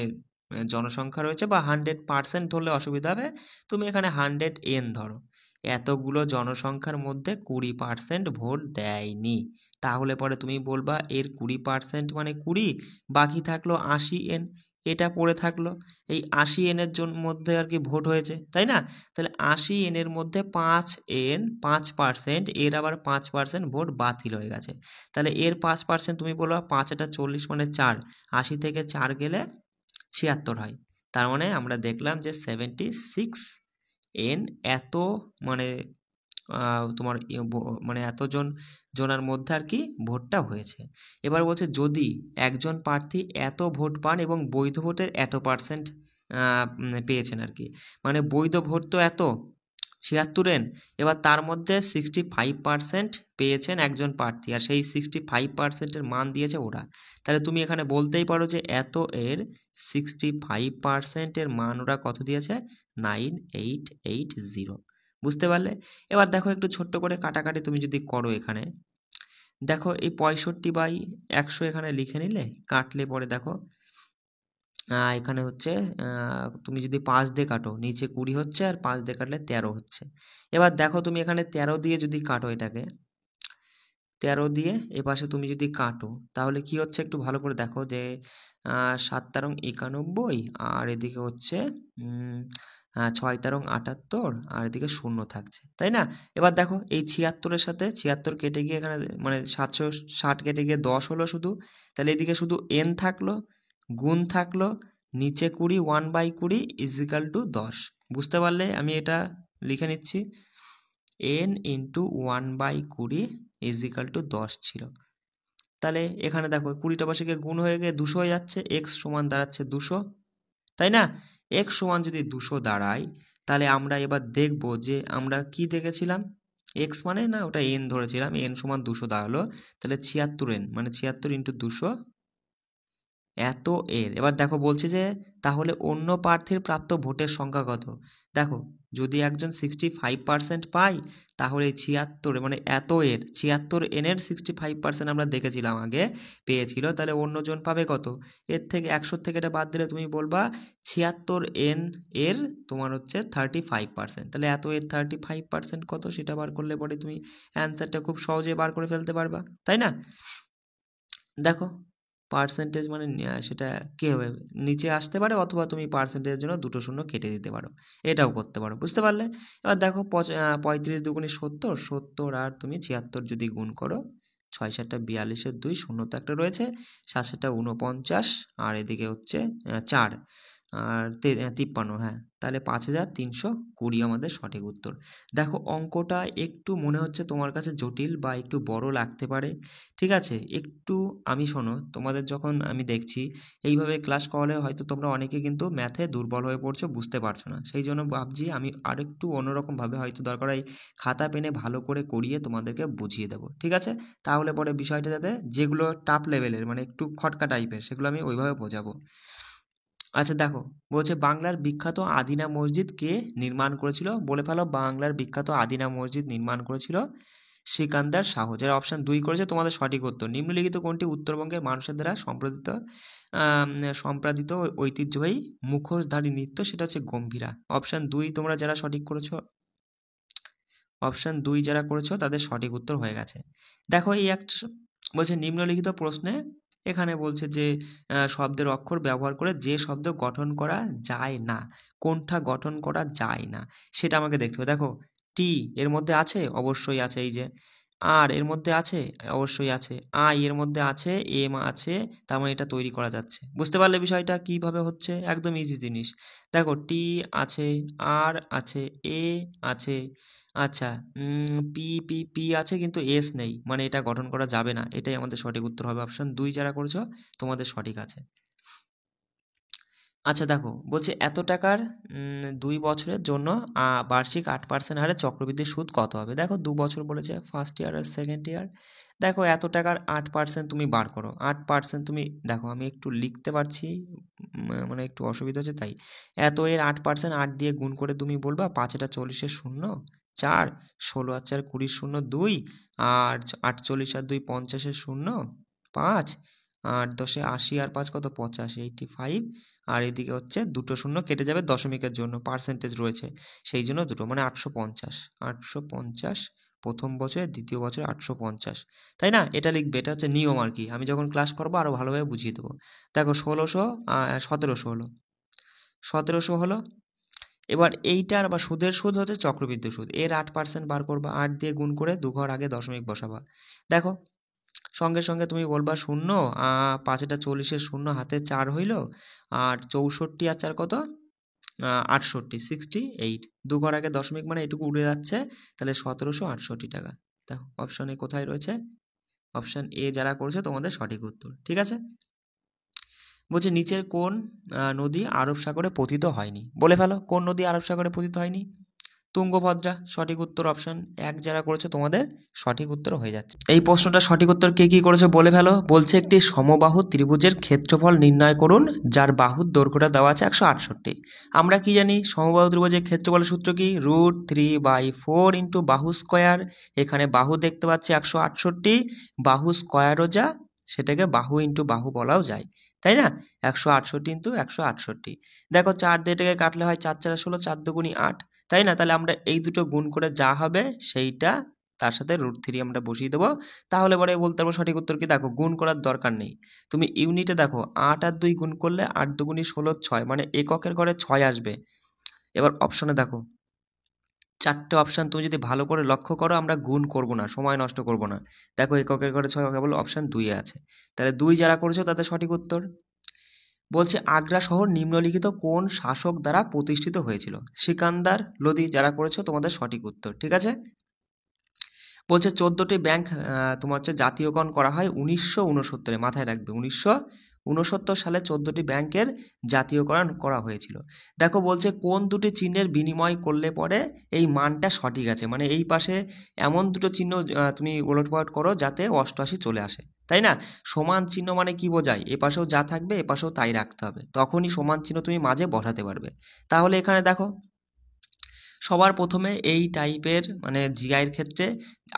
জনসংখ্যা রয়েছে, বা 100% ধরলে অসুবিধা হবে, তুমি এখানে 100n ধরো। এতগুলো জনসংখ্যার মধ্যে 20% ভোট দেয়নি, তাহলে পরে তুমি বলবা এর 20% মানে 20, বাকি থাকলো 80n, এটা পড়ে থাকলো, এই 80n এর মধ্যে আর কি ভোট হয়েছে, তাই না? তাহলে 80n এর মধ্যে 5n 5%, এর আবার 5% ভোট বাতিল হয়ে গেছে, তাহলে এর 5% তুমি বলবা 5 এটা 40 মানে 4, 80 থেকে 4 গেলে 76 হয়, তার মানে আমরা দেখলাম যে 76n এত মানে তোমার মানে এতজন জনের মধ্যে আর কি ভোটটা হয়েছে। এবার বলছে যদি একজন প্রার্থী এত ভোট পান এবং বৈধ ভোটের এত % পেয়েছেন আর কি, মানে বৈধ ভোট তো এত 76n, এবার তার মধ্যে 65% পেয়েছেন একজন প্রার্থী, আর সেই 65%-এর মান দিয়েছে ওরা, তাহলে তুমি এখানে বলতেই পারো যে এত এর 65%-এর মান ওরা কত দিয়েছে, 9880। বুঝতে পারলে? এবার দেখো একটু ছোট্ট করে কাটাকাটি তুমি যদি করো, এখানে দেখো এই 65/100 এখানে লিখে নিলে, কাটলে পরে দেখো এখানে হচ্ছে তুমি যদি 5 দিয়ে কাটো, নিচে 20 হচ্ছে, আর 5 দিয়ে কাটলে 13 হচ্ছে। এবার দেখো তুমি এখানে 13 দিয়ে যদি কাটো এটাকে, 13 দিয়ে এপাশে তুমি যদি কাটো তাহলে কি হচ্ছে একটু ভালো করে দেখো যে 7 তেরং 91 আর এদিকে হচ্ছে 6 তেরং 78 আর এদিকে 0 থাকছে, তাই না? এবার দেখো এই 76-এর সাথে 76 কেটে গিয়ে এখানে মানে 760 কেটে গিয়ে 10 হলো শুধু, তাহলে এদিকে শুধু n থাকলো, গুণ থাকলো, নিচে 20 1/20 ইজিক্যাল টু 10। বুঝতে পারলে? আমি এটা লিখে নিচ্ছি, n ইন্টু 1/20 ইজিক্যাল টু 10 ছিল। তাহলে এখানে দেখো 20টা পাশে গিয়ে গুণ হয়ে গিয়ে 200 হয়ে যাচ্ছে, x সমান দাঁড়াচ্ছে 200, তাই না? x সমান যদি 200 দাঁড়ায় তাহলে আমরা এবার দেখব যে আমরা কি দেখেছিলাম, x মানে না ওটা n ধরেছিলাম, n সমান 200 দাঁড়ালো, তাহলে 76n মানে 76 ইন্টু 200 এত এর। এবার দেখো বলছে যে তাহলে অন্য প্রার্থীর প্রাপ্ত ভোটের সংখ্যা কত? দেখো যদি একজন 65% পায় তাহলে 76 মানে এত এর 76 এনের 65% আমরা দেখেছিলাম আগে পেয়েছিল, তাহলে অন্যজন পাবে কত? এর থেকে 100 থেকে এটা বাদ দিলে তুমি বলবা 76n এর তোমার হচ্ছে 35%, তাহলে এত এর 35% কত সেটা বার করলে পরে তুমি অ্যান্সারটা খুব সহজে বার করে ফেলতে পারবা, তাই না? দেখো পার্সেন্টেজ মানে সেটা কী হবে, নিচে আসতে পারে অথবা তুমি পার্সেন্টেজের জন্য 2 শূন্য কেটে দিতে পারো, এটাও করতে পারো। বুঝতে পারলে? এবার দেখো 35 দুগুণে 70, 70 আর তুমি 76 যদি গুণ করো 6 7 42 2 শূন্য তো একটা রয়েছে, 7 7 49 আর এদিকে হচ্ছে 4 আর 53, হ্যাঁ, তাহলে 5320 আমাদের সঠিক উত্তর। দেখো অঙ্কটা একটু মনে হচ্ছে তোমার কাছে জটিল বা একটু বড় লাগতে পারে, ঠিক আছে? একটু আমি শোনো, তোমাদের যখন আমি দেখছি এইভাবে ক্লাস করালে হয়তো তোমরা অনেকে কিন্তু ম্যাথে দুর্বল হয়ে পড়ছো, বুঝতে পারছো না, সেই জন্য ভাবছি আমি আরেকটু অন্যরকমভাবে হয়তো দরকার হয় খাতা পেনে ভালো করে করিয়ে তোমাদেরকে বুঝিয়ে দেবো, ঠিক আছে? তাহলে পরে বিষয়টা যাতে যেগুলো টাফ লেভেলের মানে একটু খটকা টাইপের সেগুলো আমি ওইভাবে বোঝাবো। আচ্ছা দেখো বলছে বাংলার বিখ্যাত আদিনা মসজিদ কে নির্মাণ করেছিল? বলে ফেলো বাংলার বিখ্যাত আদিনা মসজিদ নির্মাণ করেছিল সিকান্দার শাহ। যারা অপশান 2 করেছে তোমাদের সঠিক উত্তর। নিম্নলিখিত কোনটি উত্তরবঙ্গের মানুষের দ্বারা সম্পাদিত ঐতিহ্যবাহী মুখোশধারী নৃত্য? সেটা হচ্ছে গম্ভীরা। অপশান 2 তোমরা যারা সঠিক করেছো, অপশান 2 যারা করেছো তাদের সঠিক উত্তর হয়ে গেছে। দেখো এই একটা বলছে নিম্নলিখিত প্রশ্নে এখানে বলছে যে শব্দের অক্ষর ব্যবহার করে যে শব্দ গঠন করা যায় না, কোনটা গঠন করা যায় না সেটা আমাকে দেখতে হবে। দেখো টি এর মধ্যে আছে, অবশ্যই আছে, এই যে আর এর মধ্যে আছে, অবশ্যই আছে, আই এর মধ্যে আছে, এম আছে, তার মানে এটা তৈরি করা যাচ্ছে। বুঝতে পারলে বিষয়টা কিভাবে হচ্ছে? একদম ইজি জিনিস। দেখো টি আছে, আর আছে, এ আছে, আচ্ছা পি পি পি আছে কিন্তু এস নেই, মানে এটা গঠন করা যাবে না, এটাই আমাদের সঠিক উত্তর হবে। অপশন 2 যারা করেছো তোমাদের সঠিক আছে। আচ্ছা দেখো বলছে এত টাকার 2 বছরের জন্য বার্ষিক 8% হারে চক্রবৃদ্ধি সুদ কত হবে? দেখো 2 বছর বলেছে, ফার্স্ট ইয়ার আর সেকেন্ড ইয়ার। দেখো এত টাকার 8% তুমি বার করো, 8% তুমি দেখো আমি একটু লিখতে পারছি মানে একটু অসুবিধা হচ্ছে তাই। এত এর 8% 8 দিয়ে গুণ করে তুমি বলবা 5 এটা 40 শূন্য 4, 16 আর 4 20 শূন্য 2 আর 48 আর 2 50 শূন্য 5 আর 10 80 আর 5 কত 85 85 আর এদিকে হচ্ছে 2 শূন্য কেটে যাবে দশমিকের জন্য, পার্সেন্টেজ রয়েছে সেই জন্য 2 মানে 850 850 প্রথম বছরে, দ্বিতীয় বছরে 850, তাই না? এটা লিখবে, এটা হচ্ছে নিয়ম আর কি, আমি যখন ক্লাস করবো আরও ভালোভাবে বুঝিয়ে দেবো। দেখো 1700 হলো, 1700 হলো। এবার এইটার বা সুদের সুদ হচ্ছে চক্রবৃদ্ধি সুদ, এর 8% বার করবা, 8 দিয়ে গুণ করে 2 ঘর আগে দশমিক বসাবা। দেখো সঙ্গে সঙ্গে তুমি বলবা শূন্য 5 এটা 40 শূন্য হাতে 4 হইল আর 64 আর 4 কত 68 68, 2 ঘর আগে দশমিক মানে এটুকু উড়ে যাচ্ছে, তাহলে 1768 টাকা। দেখো অপশন এ কোথায় রয়েছে? অপশন এ যারা করেছে তোমাদের সঠিক উত্তর, ঠিক আছে? বলছে নিচের কোন নদী আরব সাগরে পতিত হয়নি? বলে ফেলো কোন নদী আরব সাগরে পতিত হয়নি? তুঙ্গভদ্রা সঠিক উত্তর। অপশন 1 যারা করেছে তোমাদের সঠিক উত্তর হয়ে যাচ্ছে। এই প্রশ্নটা সঠিক উত্তর কে কি করেছে বলে ফেলো। বলছে একটি সমবাহু ত্রিভুজের ক্ষেত্রফল নির্ণয় করুন যার বাহুর দৈর্ঘ্যটা দেওয়া আছে 168। আমরা কি জানি সমবাহু ত্রিভুজের ক্ষেত্রফলের সূত্র কি? √3/4 ইন্টু বাহু স্কোয়ার। এখানে বাহু দেখতে পাচ্ছি 168, বাহু স্কোয়ারও যা সেটাকে বাহু ইন্টু বাহু বলাও যায়, তাই না? 168 ইন্টু 168। দেখো 4 দিয়ে এটাকে কাটলে হয় 4 4 16, 4 2 8, তাই না? তাহলে আমরা এই দুটো গুণ করে যা হবে সেইটা তার সাথে √3 আমরা বসিয়ে দেবো, তাহলে পরে বলতে পারবো সঠিক উত্তর কি। দেখো গুণ করার দরকার নেই, তুমি ইউনিটে দেখো 8 আর 2 গুণ করলে 8 দুগুণী 16 6, মানে এককের ঘরে 6 আসবে। এবার অপশনে দেখো 4টে অপশান, তুমি যদি ভালো করে লক্ষ্য করো, আমরা গুণ করব না, সময় নষ্ট করব না। দেখো এককের ঘরে 6, কেবল অপশান 2 আছে, তাহলে 2 যারা করেছো তাদের সঠিক উত্তর। বলছে আগ্রা শহর নিম্নলিখিত কোন শাসক দ্বারা প্রতিষ্ঠিত হয়েছিল? সিকান্দার লোদি। যারা করেছো তোমাদের সঠিক উত্তর, ঠিক আছে। বলছে 14টি ব্যাংক তোমার হচ্ছে জাতীয়করণ করা হয় 1969-এ, মাথায় রাখবে 1969 সালে 14টি ব্যাংকের জাতীয়করণ করা হয়েছিল। দেখো বলছে কোন দুটি চিহ্নের বিনিময় করলে পরে এই মানটা সঠিক আছে, মানে এই পাশে এমন দুটো চিহ্ন তুমি ওলটপালট করো যাতে 88 চলে আসে, তাই না। সমান চিহ্ন মানে কি বোঝায়, এ পাশেও যা থাকবে এ পাশেও তাই রাখতে হবে, তখনই সমান চিহ্ন তুমি মাঝে বসাতে পারবে। তাহলে এখানে দেখো সবার প্রথমে এই টাইপের মানে জিআইয়ের ক্ষেত্রে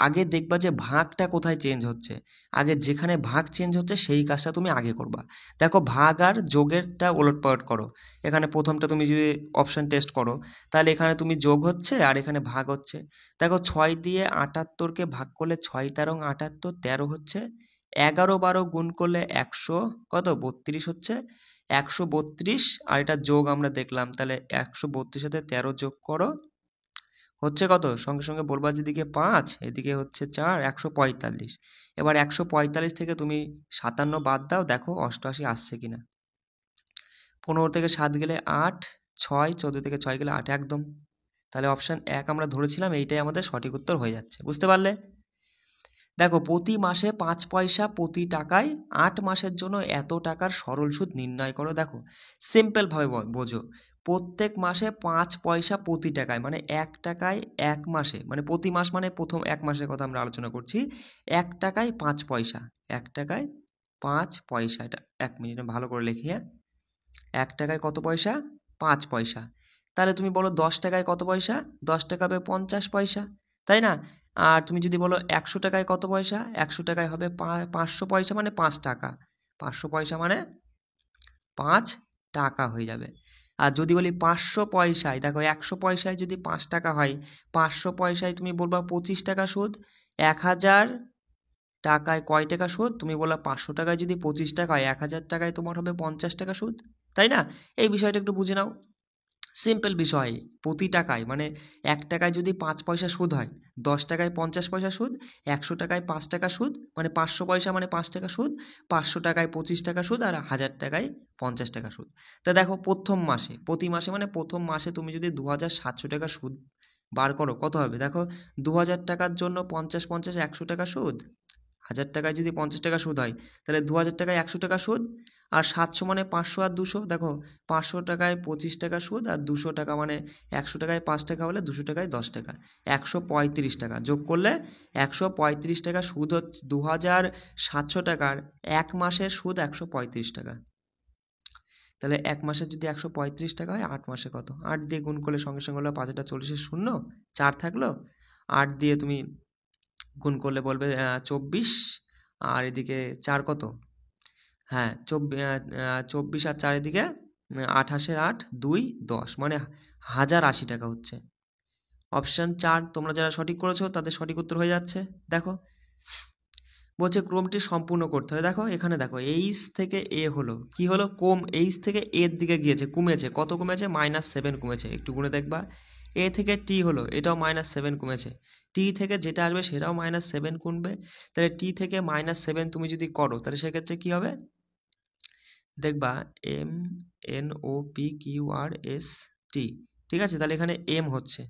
আগে দেখবা যে ভাগটা কোথায় চেঞ্জ হচ্ছে, আগে যেখানে ভাগ চেঞ্জ হচ্ছে সেই কাজটা তুমি আগে করবা। দেখো ভাগ আর যোগেরটা ওলটপালট করো, এখানে প্রথমটা তুমি যদি অপশান টেস্ট করো তাহলে এখানে তুমি যোগ হচ্ছে আর এখানে ভাগ হচ্ছে। দেখো 6 দিয়ে 78কে ভাগ করলে 6 13 78, 13 হচ্ছে, 11 12 গুণ করলে 100 কত 32 হচ্ছে, 132। আর এটা যোগ আমরা দেখলাম, তাহলে 132 সাথে 13 যোগ করো হচ্ছে কত, সঙ্গে সঙ্গে বলবা যেদিকে 5 এদিকে হচ্ছে 4, 145। এবার 145 থেকে তুমি 57 বাদ দাও, দেখো 88 আসছে কিনা। 15 থেকে 7 গেলে 8, 6, 14 থেকে 6 গেলে 8, একদম। তাহলে অপশান 1 আমরা ধরেছিলাম, এইটাই আমাদের সঠিক উত্তর হয়ে যাচ্ছে, বুঝতে পারলে। দেখো প্রতি মাসে 5 পয়সা প্রতি টাকায় 8 মাসের জন্য এত টাকার সরল সুদ নির্ণয় করো। দেখো সিম্পলভাবে বোঝো, প্রত্যেক মাসে 5 পয়সা প্রতি টাকায়, মানে 1 টাকায় 1 মাসে, মানে প্রতি মাস মানে প্রথম 1 মাসের কথা আমরা আলোচনা করছি, 1 টাকায় 5 পয়সা, 1 টাকায় 5 পয়সা। এটা 1 মিনিট ভালো করে লিখি, হ্যাঁ। 1 টাকায় কত পয়সা, 5 পয়সা। তাহলে তুমি বলো 10 টাকায় কত পয়সা, 10 টাকা হবে 50 পয়সা, তাই না। আর তুমি যদি বলো 100 টাকায় কত পয়সা, 100 টাকায় হবে 500 পয়সা, মানে 5 টাকা, 500 পয়সা মানে 5 টাকা হয়ে যাবে। আর যদি বলি 500 পয়সায়, দেখো 100 পয়সায় যদি 5 টাকা হয়, 500 পয়সায় তুমি বলবা 25 টাকা সুদ, 1000 টাকায় কয় টাকা সুদ, তুমি বললা 500 টাকায় যদি 25 টাকা হয়, 1000 টাকায় তোমার হবে 50 টাকা সুদ, তাই না। এই বিষয়টা একটু বুঝে নাও, সিম্পল বিষয়। প্রতি টাকায় মানে 1 টাকায় যদি 5 পয়সা সুদ হয়, 10 টাকায় 50 পয়সা সুদ, 100 টাকায় 5 টাকা সুদ, মানে 500 পয়সা মানে 5 টাকা সুদ, 500 টাকায় 25 টাকা সুদ, আর 1000 টাকায় 50 টাকা সুদ। তা দেখো প্রথম মাসে, প্রতি মাসে মানে প্রথম মাসে তুমি যদি 2700 টাকা সুদ বার করো, কত হবে দেখো, 2000 টাকার জন্য 50 50 100 টাকা সুদ, 1000 টাকায় যদি 50 টাকা সুদ হয় তাহলে 2000 টাকায় 100 টাকা সুদ, আর 700 মানে 500 আর 200, দেখো 500 টাকায় 25 টাকা সুদ, আর 200 টাকা মানে 100 টাকায় 5 টাকা হলে 200 টাকায় 10 টাকা, 135 টাকা যোগ করলে 135 টাকা সুদ হচ্ছে 2700 টাকার 1 মাসের সুদ 135 টাকা। তাহলে 1 মাসে যদি 135 টাকা হয়, 8 মাসে কত, 8 দিয়ে গুণ করলে সঙ্গে সঙ্গে হলো 5 40 শূন্য 4 থাকলো, 8 দিয়ে তুমি গুণ করলে বলবে 24, আর এদিকে 4 কত, হ্যাঁ 24 আর 4 এদিকে 28 এর 8 2 10, মানে 1080 টাকা হচ্ছে। অপশান 4 তোমরা যারা সঠিক করেছো তাদের সঠিক উত্তর হয়ে যাচ্ছে। দেখো বলছে ক্রমটি সম্পূর্ণ করতে হবে। দেখো এখানে দেখো এইচ থেকে এ হলো কি হলো, কম, এইচ থেকে এর দিকে গিয়েছে, কমেছে, কত কমেছে, -7 কমেছে, একটু গুণে দেখবা। এ থেকে টি হলো, এটাও -7 কমেছে, টি থেকে যেটা আসবে সেটাও -7 কমবে। তাহলে টি থেকে -7 তুমি যদি করো তাহলে সেক্ষেত্রে কি হবে, দেখবা MNOPQRST, ঠিক আছে। তাহলে এখানে এম হচ্ছে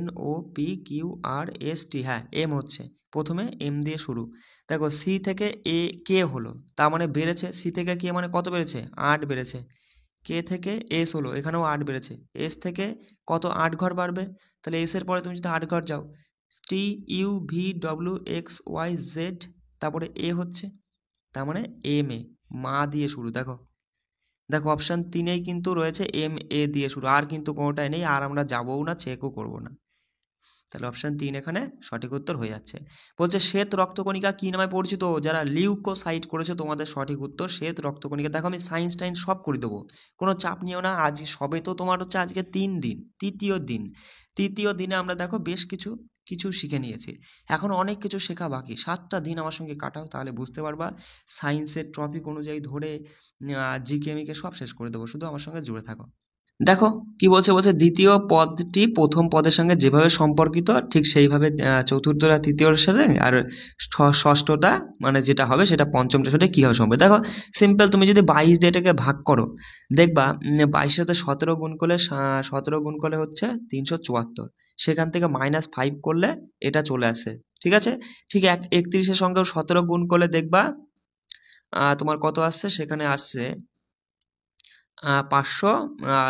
NOPQRST, হ্যাঁ এম হচ্ছে, প্রথমে এম দিয়ে শুরু। দেখো সি থেকে এ কে হলো, তার মানে বেড়েছে, সি থেকে কে মানে কত বেড়েছে, 8 বেড়েছে। কে থেকে এস হলো, এখানেও 8 বেড়েছে। এস থেকে কত, 8 ঘর বাড়বে, তাহলে এস এর পরে তুমি যদি 8 ঘর যাও, TUVWXYZ, তারপরে এ হচ্ছে, তার মানে এম এ, মা দিয়ে শুরু। দেখো দেখো অপশান 3এই কিন্তু রয়েছে MA দিয়ে শুরু, আর কিন্তু কোনোটাই নেই, আর আমরা যাবও না, চেকও করবো না। তাহলে অপশান 3 এখানে সঠিক উত্তর হয়ে যাচ্ছে। বলছে শ্বেত রক্তকণিকা কি নামে পরিচিত, যারা লিউকোসাইট করেছে তোমাদের সঠিক উত্তর শ্বেত রক্তকণিকা। দেখো আমি সায়েন্স টাইন্স সব করে দেবো, কোনো চাপ নিও না। আজ সবে তো তোমার হচ্ছে আজকে 3 দিন, তৃতীয় দিনে আমরা দেখো বেশ কিছু কিছু শিখে নিয়েছি, এখন অনেক কিছু শেখা বাকি। 7টা দিন আমার সঙ্গে কাটাও, তাহলে বুঝতে পারবা। সায়েন্সের টপিক অনুযায়ী ধরে জিকেমিকে সব শেষ করে দেবো, শুধু আমার সঙ্গে জুড়ে থাকো। দেখো কি বলছে, দ্বিতীয় পদটি প্রথম পদের সঙ্গে যেভাবে সম্পর্কিত ঠিক সেইভাবে চতুর্থটা তৃতীয়র সাথে, আর ষষ্ঠটা মানে যেটা হবে সেটা পঞ্চমটার সাথে কীভাবে সম্পর্ক। দেখো সিম্পল, তুমি যদি 22 দিয়ে এটাকে ভাগ করো, দেখবা 22 সাথে 17 গুণ করলে 17 গুণ করলে হচ্ছে 374, সেখান থেকে -5 করলে এটা চলে আসে, ঠিক আছে। ঠিক 31-এর সঙ্গেও 17 গুণ করলে দেখবা তোমার কত আসছে, সেখানে আসছে 500,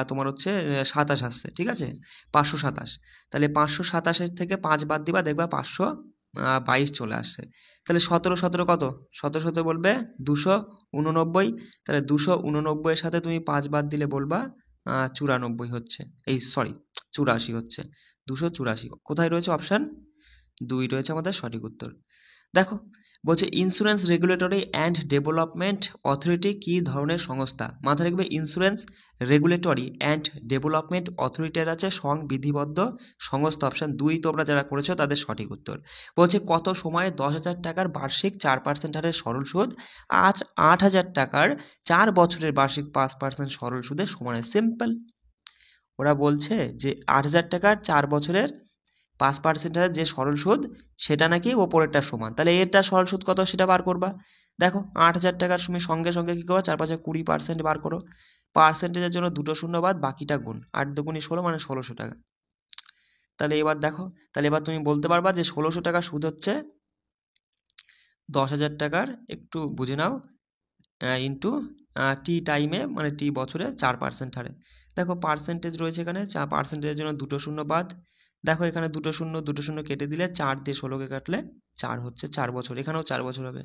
তোমার হচ্ছে 27 আসছে, ঠিক আছে, 527। তাহলে 527-এর থেকে 5 বাদ দিবা, দেখবা 522 চলে আসছে। তাহলে 17 কত, 17 বলবে 289, তাহলে 289-এর সাথে তুমি 5 বাদ দিলে বলবা 94 হচ্ছে, এই সরি 84 হচ্ছে, 284 কোথায় রয়েছে, অপশান 2 রয়েছে আমাদের সঠিক উত্তর। দেখো বলছে insurance regulatory and development authority কী ধরনের সংস্থা। মাথায় রাখবে, ইন্স্যুরেন্স রেগুলেটরি অ্যান্ড ডেভেলপমেন্ট অথরিটির আছে সংবিধিবদ্ধ সংস্থা, অপশান 2 তোমরা যারা করেছো তাদের সঠিক উত্তর। বলছে কত সময়ে 10,000 টাকার বার্ষিক 4% হারে সরল সুদ 8,000 টাকার 4 বছরের বার্ষিক 5% সরল সুদের সমান। সিম্পল, ওরা বলছে যে 8,000 টাকার 4 বছরের 5% হারে যে সরল সুদ সেটা নাকি ওপরেরটার সমান। তাহলে এরটা সরল সুদ কত সেটা বার করবা। দেখো 8,000 টাকার তুমি সঙ্গে সঙ্গে কী করো, 4-5 20% বার করো, পার্সেন্টেজের জন্য 2 শূন্য বাদ, বাকিটা গুণ, 8 দুগুণে 16 মানে 1,600 টাকা। তাহলে এবার দেখো, তাহলে এবার তুমি বলতে পারবা যে 1,600 টাকা সুদ হচ্ছে 10,000 টাকার, একটু বুঝে নাও, ইন্টু টি টাইমে মানে টি বছরে 4% হারে। দেখো পার্সেন্টেজ রয়েছে এখানে, পার্সেন্টেজের জন্য 2 শূন্য বাদ, দেখো এখানে 2 শূন্য কেটে দিলে 4 দিয়ে 16কে কাটলে 4 হচ্ছে 4 বছর, এখানেও 4 বছর হবে।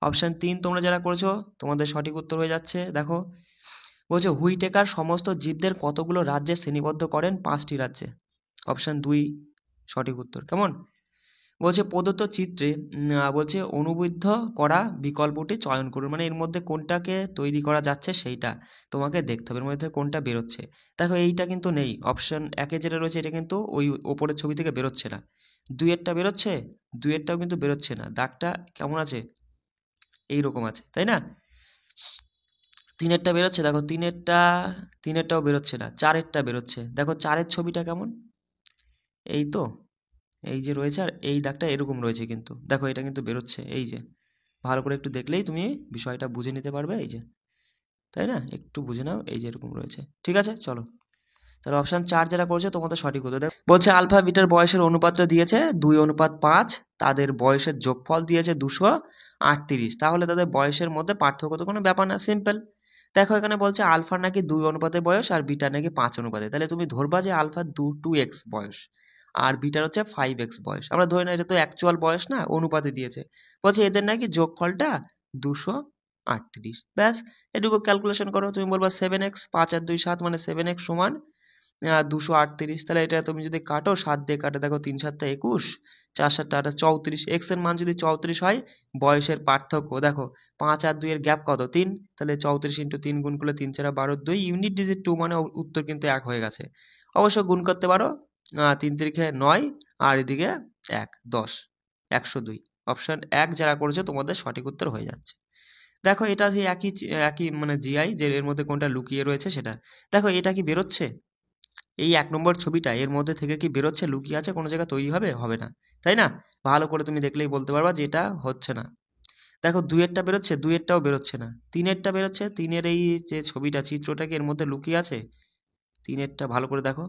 অপশান 3 তোমরা যারা করেছো তোমাদের সঠিক উত্তর হয়ে যাচ্ছে। দেখো বলছে হুইটেকার সমস্ত জীবদের কতগুলো রাজ্যে শ্রেণীবদ্ধ করেন, 5টি রাজ্যে, অপশান 2 সঠিক উত্তর। কেমন বলছে প্রদত্ত চিত্রে বলছে অনুবদ্ধ করা বিকল্পটি চয়ন করুন, মানে এর মধ্যে কোনটাকে তৈরি করা যাচ্ছে সেইটা তোমাকে দেখতে হবে, এর মধ্যে কোনটা বেরোচ্ছে। দেখো এইটা কিন্তু নেই, অপশান 1-এ যেটা রয়েছে এটা কিন্তু ওই ওপরের ছবি থেকে বেরোচ্ছে না। 2-এরটা বেরোচ্ছে, 2-এরটাও কিন্তু বেরোচ্ছে না, দাগটা কেমন আছে, এইরকম আছে, তাই না। 3-এরটা বেরোচ্ছে, দেখো 3-এরটাও বেরোচ্ছে না, 4-এরটা বেরোচ্ছে, দেখো 4-এর ছবিটা কেমন, এই তো, এই যে রয়েছে, আর এই দাগটা এরকম রয়েছে, কিন্তু দেখো এটা কিন্তু বেরোচ্ছে, এই যে ভালো করে একটু দেখলেই তুমি বিষয়টা বুঝে নিতে পারবে, এই যে, তাই না, একটু বুঝে নাও, এই যে এরকম রয়েছে, ঠিক আছে। চলো তাহলে অপশান 4 যারা করেছে তোমাদের সঠিক উত্তর। দেখো বলছে আলফা বিটার বয়সের অনুপাতটা দিয়েছে 2:5, তাদের বয়সের যোগফল দিয়েছে 238, তাহলে তাদের বয়সের মধ্যে পার্থক্য তো কোনো ব্যাপার না, সিম্পল। দেখো এখানে বলছে আলফার নাকি 2 অনুপাতে বয়স আর বিটার নাকি 5 অনুপাতে, তাহলে তুমি ধরবা যে আলফার 2x বয়স আর বিটার হচ্ছে 5x বয়স, আমরা ধরি না, এটা তো অ্যাকচুয়াল বয়স না, অনুপাতে দিয়েছে। বলছে এদের নাকি যোগফলটা 238, ব্যাস এটুকু ক্যালকুলেশন করো, তুমি বলবা 7x, 5 আর 2 7 মানে 7x সমান 238, তাহলে এটা তুমি যদি কাটো 7 দিয়ে কাটে, দেখো 3 7 21, 4 7 34, এক্স এর মান যদি 34 হয়, বয়সের পার্থক্য দেখো 5 আর 2 এর গ্যাপ কত, 3, তাহলে 34 × 3 গুণ করলে 3 4 12, 2 ইউনিট ডিজিট 2 মানে উত্তর কিন্তু 1 হয়ে গেছে। অবশ্য গুণ করতে পারো, 3 3 9 আর এদিকে 1 10, 102, অপশান 1 যারা করেছে তোমাদের সঠিক উত্তর হয়ে যাচ্ছে। দেখো এটা সেই একই মানে জিআই, যে এর মধ্যে কোনটা লুকিয়ে রয়েছে সেটা। দেখো এটা কি বেরোচ্ছে, এই 1 নম্বর ছবিটা এর মধ্যে থেকে কি বেরোচ্ছে, লুকিয়ে আছে কোনো জায়গায়, তৈরি হবে, হবে না, তাই না। ভালো করে তুমি দেখলেই বলতে পারবা যে এটা হচ্ছে না। দেখো 2-এরটা বেরোচ্ছে, 2-এরটাও বেরোচ্ছে না, 3-এরটা বেরোচ্ছে, 3-এর এই যে ছবিটা চিত্রটা কি এর মধ্যে লুকিয়ে আছে, 3-এরটা ভালো করে দেখো,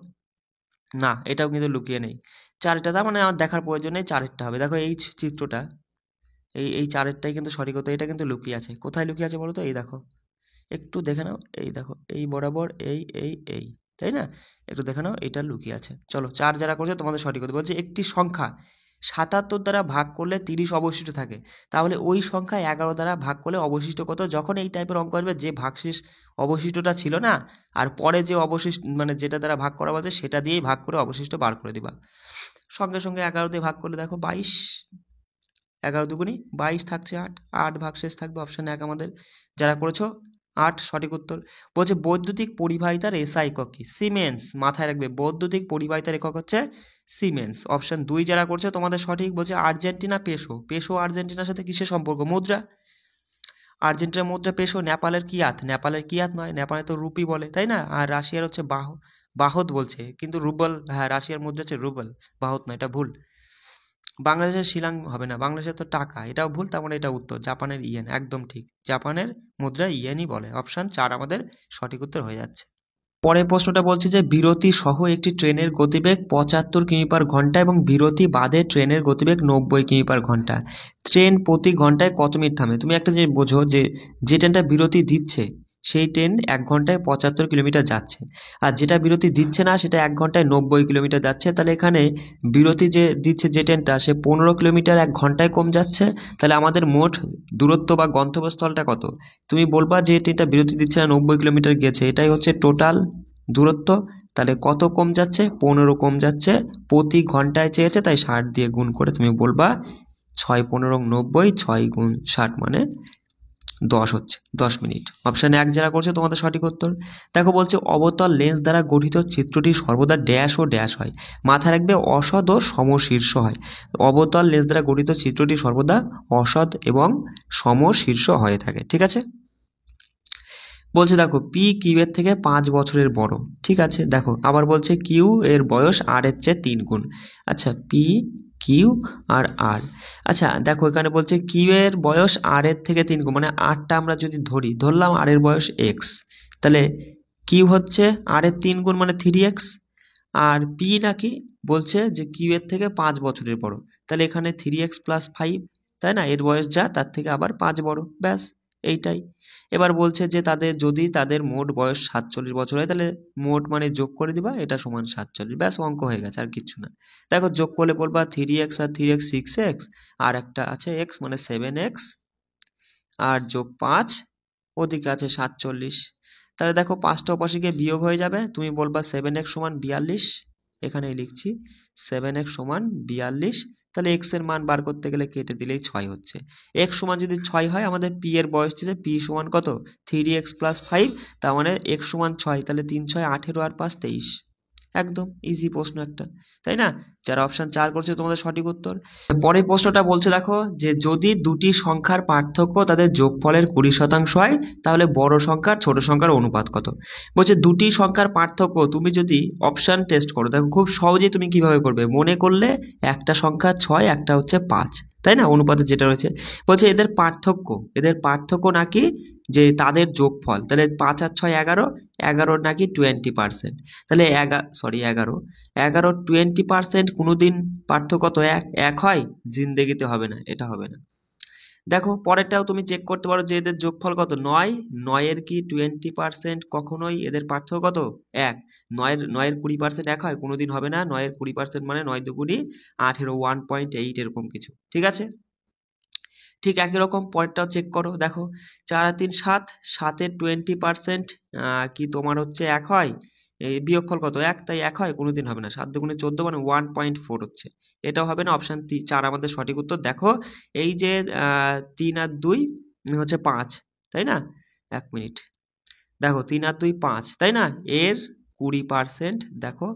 না এটাও কিন্তু লুকিয়ে নেই। 4-এটা তার মানে আমার দেখার প্রয়োজন নেই, 4-এরটা হবে। দেখো এই চিত্রটা, এই 4-এরটাই কিন্তু সঠিক হতো, এটা কিন্তু লুকিয়ে আছে, কোথায় লুকিয়ে আছে বলো তো, এই দেখো একটু দেখে নাও, এই দেখো এই বরাবর, এই, তাই না, একটু দেখে নাও, এটা লুকিয়ে আছে। চলো 4 যারা করছে তোমাদের সঠিক হতে বলছে একটি সংখ্যা 77 দ্বারা ভাগ করলে 30 অবশিষ্ট থাকে, তাহলে ওই সংখ্যা 11 দ্বারা ভাগ করলে অবশিষ্ট কত। যখন এই টাইপের অঙ্ক আসবে, যে ভাগশেষ অবশিষ্টটা ছিল না, আর পরে যে অবশিষ্ট মানে যেটা দ্বারা ভাগ করা বলছে সেটা দিয়েই ভাগ করে অবশিষ্ট বার করে দিবা। সঙ্গে সঙ্গে 11 দিয়ে ভাগ করলে দেখো 22, 11 দুগুণি 22 থাকছে 8, 8 ভাগশেষ থাকবে, অপশান 1 আমাদের যারা করেছো 8 সঠিক উত্তর। বলছে বৈদ্যুতিক পরিবাহিতার এসআই একক কি? সিমেন্স। মাথায় রাখবে বৈদ্যুতিক পরিবাহিতার একক হচ্ছে সিমেন্স। অপশন 2 যারা করছে তোমাদের সঠিক। বলছে আর্জেন্টিনা পেসো। পেসো আর্জেন্টিনার সাথে কিসের সম্পর্ক? মুদ্রা। আর্জেন্টিনার মুদ্রা পেসো। নেপালের কিয়াত। নেপালের কিয়াত নয়, নেপালে তো রুপি বলে, তাই না? আর রাশিয়ার হচ্ছে বাহত বলছে, কিন্তু রুবল, হ্যাঁ রাশিয়ার মুদ্রা হচ্ছে রুবল, বাহত নয়, এটা ভুল। বাংলাদেশের শিলাং হবে না, বাংলাদেশের তো টাকা, এটাও ভুল, তার মানে এটা উত্তর। জাপানের ইয়েন, একদম ঠিক, জাপানের মুদ্রা ইয়েনই বলে। অপশান 4 আমাদের সঠিক উত্তর হয়ে যাচ্ছে। পরের প্রশ্নটা বলছে যে বিরতি সহ একটি ট্রেনের গতিবেগ 75 কিমি পার ঘন্টা এবং বিরতি বাদে ট্রেনের গতিবেগ 90 কিমি পার ঘন্টা। ট্রেন প্রতি ঘন্টায় কত মিনিট থামে? তুমি একটা যে বোঝো যে ট্রেনটা বিরতি দিচ্ছে সেই ট্রেন 1 ঘন্টায় 75 কিলোমিটার যাচ্ছে, আর যেটা বিরতি দিচ্ছে না সেটা 1 ঘন্টায় 90 কিলোমিটার যাচ্ছে। তাহলে এখানে বিরতি যে দিচ্ছে যে ট্রেনটা, সে 15 কিলোমিটার 1 ঘন্টায় কম যাচ্ছে। তাহলে আমাদের মোট দূরত্ব বা গন্তব্যস্থলটা কত? তুমি বলবা যে ট্রেনটা বিরতি দিচ্ছে না, 90 কিলোমিটার গেছে, এটাই হচ্ছে টোটাল দূরত্ব। তাহলে কত কম যাচ্ছে? 15 কম যাচ্ছে। প্রতি ঘন্টায় চেয়েছে, তাই 60 দিয়ে গুণ করে তুমি বলবা 6 15 90, 6 গুণ 60 মানে 10 হচ্ছে, 10 মিনিট। অপশান 1 যারা করছে তোমাদের সঠিক উত্তর। দেখো বলছে অবতল লেন্স দ্বারা গঠিত চিত্রটি সর্বদা ড্যাশ ও ড্যাশ হয়। মাথায় রাখবে অসৎ ও সমশীর্ষ হয়। অবতল লেন্স দ্বারা গঠিত চিত্রটি সর্বদা অসৎ এবং সমশীর্ষ হয়ে থাকে, ঠিক আছে? বলছে দেখো পি কিউ এর থেকে 5 বছরের বড়, ঠিক আছে? দেখো আবার বলছে কিউ এর বয়স আর এর চেয়ে 3 গুণ। আচ্ছা পি, কিউ আর আর। আচ্ছা দেখো এখানে বলছে কিউ এর বয়স আর এর থেকে 3 গুণ, মানে আরটা আমরা যদি ধরলাম আর এর বয়স এক্স, তাহলে কিউ হচ্ছে আর এর 3 গুণ মানে 3x। আর পি নাকি বলছে যে কিউ এর থেকে 5 বছরের বড়, তাহলে এখানে 3x প্লাস 5, তাই না? এর বয়স যা তার থেকে আবার 5 বড়, ব্যাস এইটাই। এবার বলছে যে যদি তাদের মোট বয়স 47 বছর হয়, তাহলে মোট মানে যোগ করে দিবা, এটা সমান 47, ব্যাস অঙ্ক হয়ে গেছে, আর কিচ্ছু না। দেখো যোগ করলে বলবা 3x আর 3x 6x, আর একটা আছে x মানে 7x, আর যোগ 5, ওদিকে আছে 47। তাহলে দেখো 5টা ওপাশে গিয়ে বিয়োগ হয়ে যাবে, তুমি বলবা 7x সমান 42, এখানেই লিখছি 7x সমান 42। তাহলে x এর মান বার করতে গেলে কেটে দিলেই 6 হচ্ছে। x সমান যদি 6 হয়, আমাদের p এর বয়স ছিল p সমান কত? 3x প্লাস 5, তার মানে x সমান 6, তাহলে 3 6 18 আর 5 23। একদম ইজি প্রশ্ন একটা, তাই না? যারা অপশন 4 করছে তোমাদের সঠিক উত্তর। পরের প্রশ্নটা বলছে দেখো যে যদি দুটি সংখ্যার পার্থক্য তাদের যোগফলের 20% হয়, তাহলে বড় সংখ্যার ছোট সংখ্যার অনুপাত কত? বলছে দুটি সংখ্যার পার্থক্য তুমি যদি অপশন টেস্ট করো, দেখো খুব সহজেই তুমি কিভাবে করবে। মনে করলে একটা সংখ্যা 6, একটা হচ্ছে 5, তাই না? অনুপাতে যেটা রয়েছে, বলছে এদের পার্থক্য নাকি যে তাদের যোগফল, তাহলে 5 আর 6 11, 11 নাকি 20%। তাহলে 11 20% কোনোদিন পার্থক্য তো এক হয়? জিন্দেগিতে হবে না, এটা হবে না। দেখো পরেরটাও তুমি চেক করতে পারো যে এদের যোগফল কত? 9 কি 20% কখনোই এদের পার্থক্য কত? 1। 9 20% এক হয়? কোনোদিন হবে না। 9 20% মানে 9 দুগুণি 18, 1.8 এরকম কিছু, ঠিক আছে? ঠিক একই রকম পরেরটাও চেক করো, দেখো 4 আর 3 7, 7-এর 20% কি তোমার হচ্ছে 1 হয়? এই বিয়োগফল কত? 1, তাই 1 হয়? কোনোদিন হবে না। 7 দুগুণে 14 মানে 1.4 হচ্ছে, এটাও হবে না। অপশান 4 আমাদের সঠিক উত্তর। দেখো এই যে 3 আর 2 হচ্ছে 5, তাই না? 1 মিনিট, দেখো 3 আর 2 5, তাই না? এর 20%, দেখো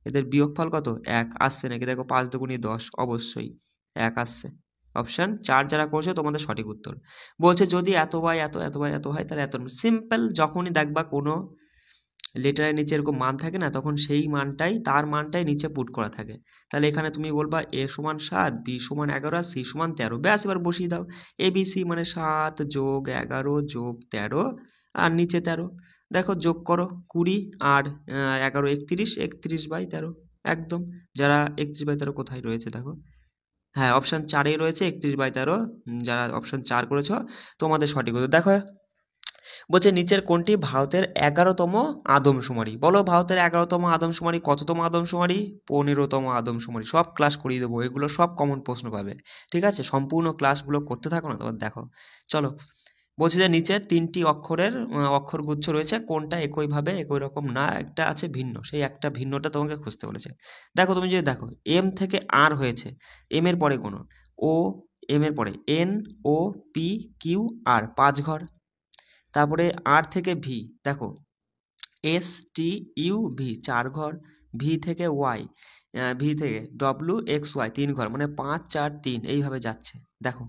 এদের বিয়োগফল কত? 1 আসছে নাকি? দেখো 5 দুগুণে 10, অবশ্যই 1 আসছে। অপশান 4 যারা করছে তোমাদের সঠিক উত্তর। বলছে যদি এত বাই এত এত বাই এত হয়, তাহলে এত। সিম্পল, যখনই দেখবা কোনো লেটারের নিচে এরকম মান থাকে না, তখন সেই মানটাই, তার মানটাই নিচে পুট করা থাকে। তাহলে এখানে তুমি বলবা a সমান 7, b সমান 11, c সমান 13, ব্যাস এবার বসিয়ে দাও। abc মানে 7 যোগ 11 যোগ 13 আর নিচে 13। দেখো যোগ করো 20 আর 11 31, 31/13 একদম। যারা 31/13 কোথায় রয়েছে দেখো, হ্যাঁ অপশান 4এই রয়েছে 31/13। যারা অপশান 4 করেছ তোমাদের সঠিক উত্তর। দেখো বলছে নিচের কোনটি ভারতের 11তম আদমশুমারি? বলো ভারতের 11তম আদমশুমারি কততম আদমশুমারি? 15তম আদমশুমারি। সব ক্লাস করিয়ে দেবো, এগুলো সব কমন প্রশ্ন পাবে, ঠিক আছে? সম্পূর্ণ ক্লাসগুলো করতে থাকো না, তারপর দেখো। চলো বলছে যে নিচের 3টি অক্ষরের অক্ষরগুচ্ছ রয়েছে, কোনটা একইভাবে একই রকম না, একটা আছে ভিন্ন, সেই একটা ভিন্নটা তোমাকে খুঁজতে বলেছে। দেখো তুমি যদি দেখো এম থেকে আর হয়েছে, এম এর পরে কোনো ও, এম এর পরে এন, ও, পি, কিউ, আর 5 ঘর। তারপরে আর থেকে ভি, দেখো এস টি ইউ ভি 4 ঘর, ভি থেকে ওয়াই, ভি থেকে ডব্লিউ এক্স ওয়াই 3 ঘর, মানে 5 4 3 এইভাবে যাচ্ছে। দেখো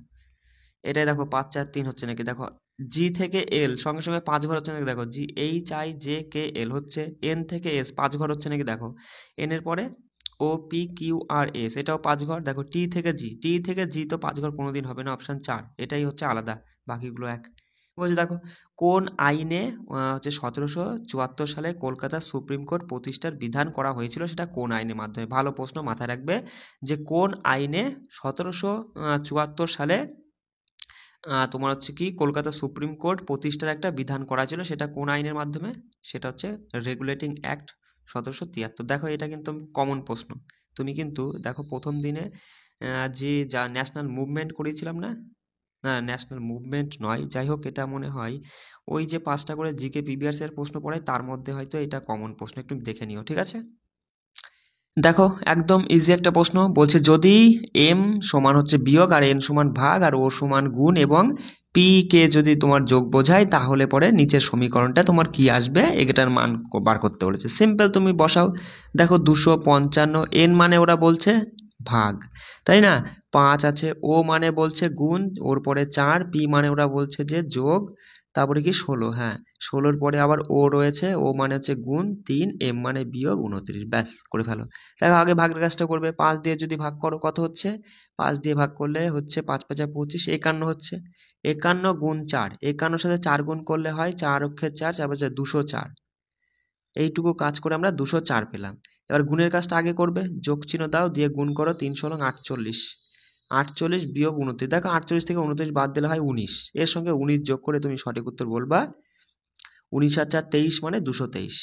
এটাই দেখো 5 4 3 হচ্ছে নাকি, দেখো জি থেকে এল সঙ্গে সঙ্গে 5 ঘর হচ্ছে নাকি, দেখো G H I J K L হচ্ছে, এন থেকে এস 5 ঘর হচ্ছে নাকি, দেখো এন এর পরে O P Q R S এটাও 5 ঘর, দেখো টি থেকে জি, টি থেকে জি তো 5 ঘর কোনোদিন হবে না, অপশান 4 এটাই হচ্ছে আলাদা, বাকিগুলো এক। বলছে দেখো কোন আইনে হচ্ছে 1774 সালে কলকাতা সুপ্রিম কোর্ট প্রতিষ্ঠার বিধান করা হয়েছিল, সেটা কোন আইনের মাধ্যমে, ভালো প্রশ্ন, মাথায় রাখবে যে কোন আইনে 1774 সালে তোমার হচ্ছে কি কলকাতা সুপ্রিম কোর্ট প্রতিষ্ঠার একটা বিধান করা ছিল, সেটা কোন আইনের মাধ্যমে, সেটা হচ্ছে রেগুলেটিং অ্যাক্ট 1773। দেখো এটা কিন্তু কমন প্রশ্ন, তুমি কিন্তু দেখো প্রথম দিনে যে যা ন্যাশনাল মুভমেন্ট করেছিলাম না, না ন্যাশনাল মুভমেন্ট নয়, যাই হোক এটা মনে হয় ওই যে 5টা করে জিকে প্রিভিয়াস এর প্রশ্ন পড়ে তার মধ্যে হয়তো এটা কমন প্রশ্ন, একটু দেখে নিও, ঠিক আছে। দেখো একদম ইজি একটা প্রশ্ন, বলছে যদি এম সমান হচ্ছে বিয়োগ আর এন সমান ভাগ আর ও সমান গুণ এবং পি কে যদি তোমার যোগ বোঝায়, তাহলে পরে নিচের সমীকরণটা তোমার কি আসবে, এটার মান বার করতে বলেছে। সিম্পল, তুমি বসাও। দেখো 255, এন মানে ওরা বলছে ভাগ, তাই না, 5 আছে, ও মানে বলছে গুণ, ওর পরে 4, পি মানে ওরা বলছে যে যোগ, তারপরে কি 16, হ্যাঁ 16-র পরে আবার ও রয়েছে, ও মানে হচ্ছে গুণ 3, এম মানে বিয়োগ 29, ব্যাস করে ফেলো। দেখো আগে ভাগের কাজটা করবে, 5 দিয়ে যদি ভাগ করো কত হচ্ছে, 5 দিয়ে ভাগ করলে হচ্ছে 5 5 25, 51 হচ্ছে, 51 গুণ 4, 51-র সাথে 4 গুণ করলে হয় 4 অক্ষে 4, 4 5 204, এইটুকু কাজ করে আমরা 204 পেলাম। এবার গুণের কাজটা আগে করবে, যোগ চিহ্ন দাও, দিয়ে গুণ করো, 3 × 48, 48 বিয়োগ 29, দেখো 48 থেকে 29 বাদ দিলে হয় 19, এর সঙ্গে 19 যোগ করে তুমি সঠিক উত্তর বলবা, 19 আর 4 23, মানে 223।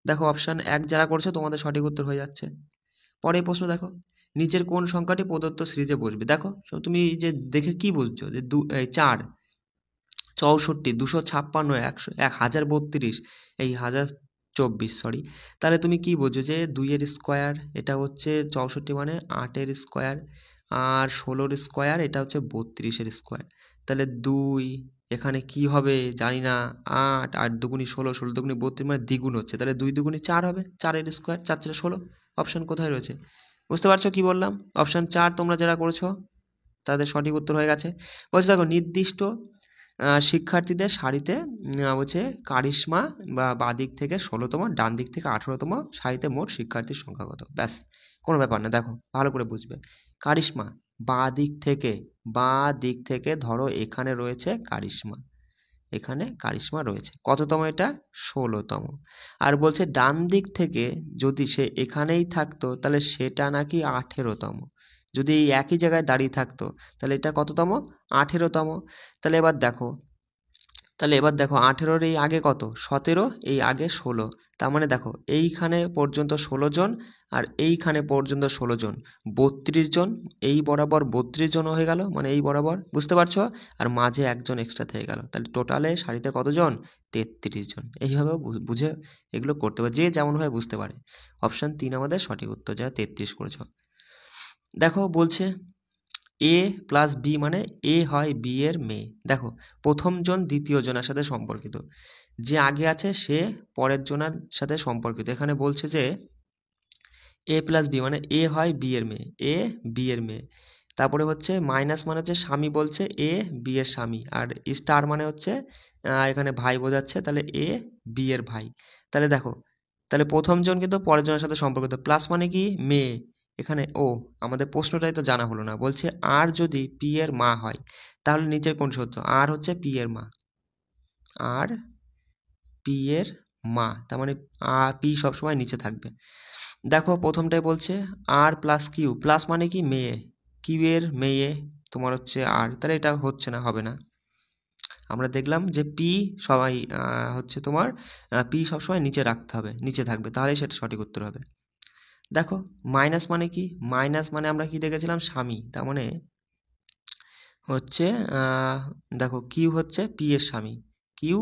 দেখো অপশান 1 যারা করছে তোমাদের সঠিক উত্তর হয়ে যাচ্ছে। পরের প্রশ্ন দেখো, নিচের কোন সংখ্যাটি প্রদত্ত সিরিজে বসবে, দেখো তুমি যে দেখে কি বুঝছো যে 4 64 256 1032 এই 1024, সরি, তাহলে তুমি কি বুঝছো যে 2-এর স্কোয়ার এটা হচ্ছে 64, মানে 8-এর স্কোয়ার, আর 16-র স্কোয়ার এটা হচ্ছে 32-এর স্কোয়ার, তাহলে 2 এখানে কি হবে জানি না, 8 8 দুগুণি 16, 16 দুগুণি 32, মানে দ্বিগুণ হচ্ছে, তাহলে 2 দুগুণি 4 হবে, 4-এর স্কোয়ার, 4 4 16, অপশান কোথায় রয়েছে, বুঝতে পারছো কি বললাম, অপশান 4 তোমরা যারা করেছো তাদের সঠিক উত্তর হয়ে গেছে। বলছে দেখো নির্দিষ্ট শিক্ষার্থীদের সারিতে বলছে কারিশমা বা বাদিক থেকে 16তম, ডান দিক থেকে 18তম সারিতে মোট শিক্ষার্থীর সংখ্যা কত, ব্যাস কোনো ব্যাপার না, দেখো ভালো করে বুঝবে। কারিশমা বা দিক থেকে ধরো এখানে রয়েছে কারিশমা, এখানে কারিশমা রয়েছে কততম, এটা 16তম, আর বলছে ডান দিক থেকে যদি সে এখানেই থাকতো তাহলে সেটা নাকি 18তম, যদি এই একই জায়গায় দাঁড়িয়ে থাকতো তাহলে এটা কততম, 18তম। তাহলে এবার দেখো 18-র এই আগে কত, 17, এই আগে 16, তার মানে দেখো এইখানে পর্যন্ত 16 জন আর এইখানে পর্যন্ত 16 জন, 32 জন, এই বরাবর 32 জন হয়ে গেল, মানে এই বরাবর, বুঝতে পারছো, আর মাঝে একজন এক্সট্রা থেকে গেল, তাহলে টোটালে সারিতে কতজন, 33 জন। এইভাবেও বুঝে এগুলো করতে পারে, যে যেমনভাবে বুঝতে পারে। অপশান 3 আমাদের সঠিক উত্তর, যারা 33 করেছ। দেখো বলছে এ প্লাস বি মানে এ হয় বি এর মেয়ে, দেখো প্রথম জন দ্বিতীয় জনের সাথে সম্পর্কিত, যে আগে আছে সে পরের জনের সাথে সম্পর্কিত, এখানে বলছে যে এ প্লাস বি মানে এ হয় বি এর মেয়ে, এ বি এর মেয়ে, তারপরে হচ্ছে মাইনাস মানে হচ্ছে স্বামী, বলছে এ বি এর স্বামী, আর স্টার মানে হচ্ছে এখানে ভাই বোঝাচ্ছে, তাহলে এ বি এর ভাই। তাহলে দেখো, তাহলে প্রথম জন কিন্তু পরের জনের সাথে সম্পর্কিত, প্লাস মানে কি মেয়ে, এখানে আমাদের প্রশ্নটাই তো জানা হলো না, বলছে আর যদি পি এর মা হয় তাহলে নিচের কোন সত্য, আর হচ্ছে পি এর মা, আর পি এর মা, তার মানে পি সবসময় নিচে থাকবে। দেখো প্রথমটাই বলছে আর প্লাস কিউ, প্লাস মানে কি মেয়ে, কিউ এর মেয়ে তোমার হচ্ছে আর, তাহলে এটা হচ্ছে না, হবে না। আমরা দেখলাম যে পি সবাই হচ্ছে তোমার পি সবসময় নিচে রাখতে হবে, নিচে থাকবে, তাহলেই সেটা সঠিক উত্তর হবে। দেখো মাইনাস মানে কি, মাইনাস মানে আমরা কি দেখেছিলাম, স্বামী, তার মানে হচ্ছে দেখো কিউ হচ্ছে পি এর স্বামী, কিউ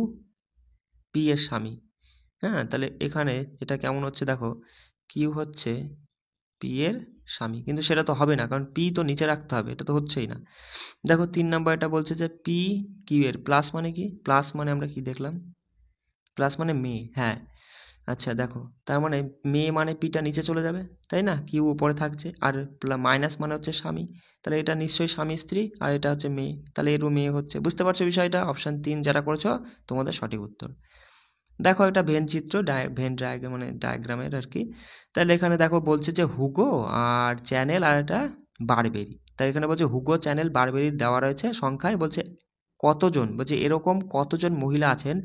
পি এর স্বামী, হ্যাঁ, তাহলে এখানে এটা কেমন হচ্ছে, দেখো কিউ হচ্ছে পি এর স্বামী, কিন্তু সেটা তো হবে না, কারণ পি তো নিচে রাখতে হবে, এটা তো হচ্ছেই না। দেখো 3 নম্বর এটা বলছে যে পি কিউ এর প্লাস মানে কি, প্লাস মানে আমরা কি দেখলাম, প্লাস মানে মেয়ে, হ্যাঁ। আচ্ছা দেখো, তার মানে মেয়ে মানে পিটা নিচে চলে যাবে, তাই না, কিউ উপরে থাকছে, আর মাইনাস মানে হচ্ছে স্বামী, তাহলে এটা নিশ্চয়ই স্বামী স্ত্রী, আর এটা হচ্ছে মেয়ে, তাহলে এরও মেয়ে হচ্ছে। বুঝতে পারছো বিষয়টা? অপশান 3 যারা করেছো তোমাদের সঠিক উত্তর। দেখো একটা ভেন চিত্র, ভেন ডায়াগ্রাম মানে ডায়াগ্রামের আর কি। তাহলে এখানে দেখো বলছে যে হুগো আর চ্যানেল আর এটা বারবেরি। তাই এখানে বলছে হুগো চ্যানেল বারবেরির দেওয়া রয়েছে সংখ্যায়, বলছে কতজন, বলছে এরকম কতজন মহিলা আছেন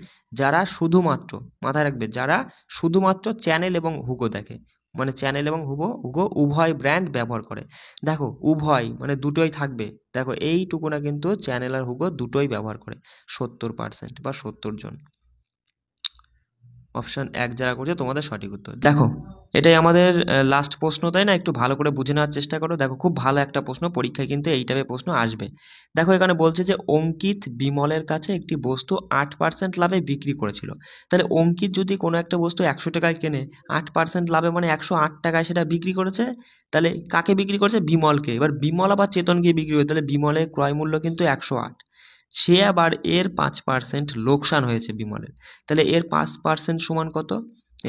যারা শুধুমাত্র, মাথায় রাখবে, যারা শুধুমাত্র চ্যানেল এবং হুগো দেখে, মানে চ্যানেল এবং হুগো উভয় ব্র্যান্ড ব্যবহার করে। দেখো উভয় মানে দুটোই থাকবে, দেখো এইটুকুনা কিন্তু চ্যানেল আর হুগো দুটোই ব্যবহার করে, 70% বা 70 জন। অপশান 1 যারা করছে তোমাদের সঠিক উত্তর। দেখো এটাই আমাদের লাস্ট প্রশ্ন, তাই না? একটু ভালো করে বুঝে নেওয়ার চেষ্টা করো। দেখো খুব ভালো একটা প্রশ্ন, পরীক্ষায় কিন্তু এই টাইপের প্রশ্ন আসবে। দেখো এখানে বলছে যে অঙ্কিত বিমলের কাছে একটি বস্তু 8% লাভে বিক্রি করেছিল। তাহলে অঙ্কিত যদি কোনো একটা বস্তু 100 টাকায় কেনে, 8% লাভে মানে 108 টাকায় সেটা বিক্রি করেছে। তাহলে কাকে বিক্রি করেছে? বিমলকে। এবার বিমল আবার চেতনকে বিক্রি করে, তাহলে বিমলের ক্রয় মূল্য কিন্তু 108, সে আবার এর 5% লোকসান হয়েছে বিমলের। তাহলে এর 5% সমান কত?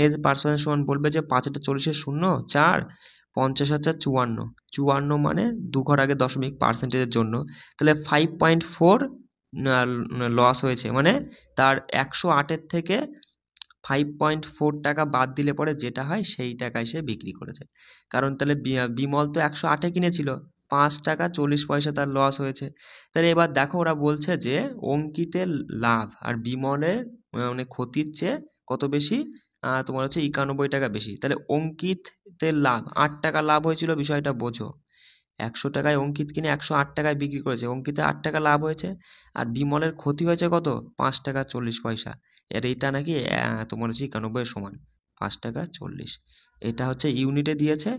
এর 5% সমান বলবে যে 5 × 40 শূন্য 4, 50 × 54, 54 মানে 2 ঘর আগে দশমিক পার্সেন্টেজের জন্য, তাহলে 5.4 লস হয়েছে, মানে তার 108-এর থেকে 5.4 টাকা বাদ দিলে পরে যেটা হয় সেই টাকায় সে বিক্রি করেছে। কারণ তাহলে বিমল তো 108-এ কিনেছিল, 5 টাকা 40 পয়সা তার লস হয়েছে। তাহলে এবার দেখো ওরা বলছে যে অঙ্কিতের লাভ আর বিমলের মানে ক্ষতির চেয়ে কত বেশি, তোমার হচ্ছে 91 টাকা বেশি। তাহলে অঙ্কিতের লাভ 8 টাকা লাভ হয়েছিল, বিষয়টা বোঝো। 100 টাকায় অঙ্কিত কিনে 108 টাকায় বিক্রি করেছে, অঙ্কিতে 8 টাকা লাভ হয়েছে, আর বিমলের ক্ষতি হয়েছে কত? 5 টাকা 40 পয়সা। এর এইটা নাকি তোমার হচ্ছে 91 সমান 5 টাকা 40। এটা হচ্ছে ইউনিটে দিয়েছে,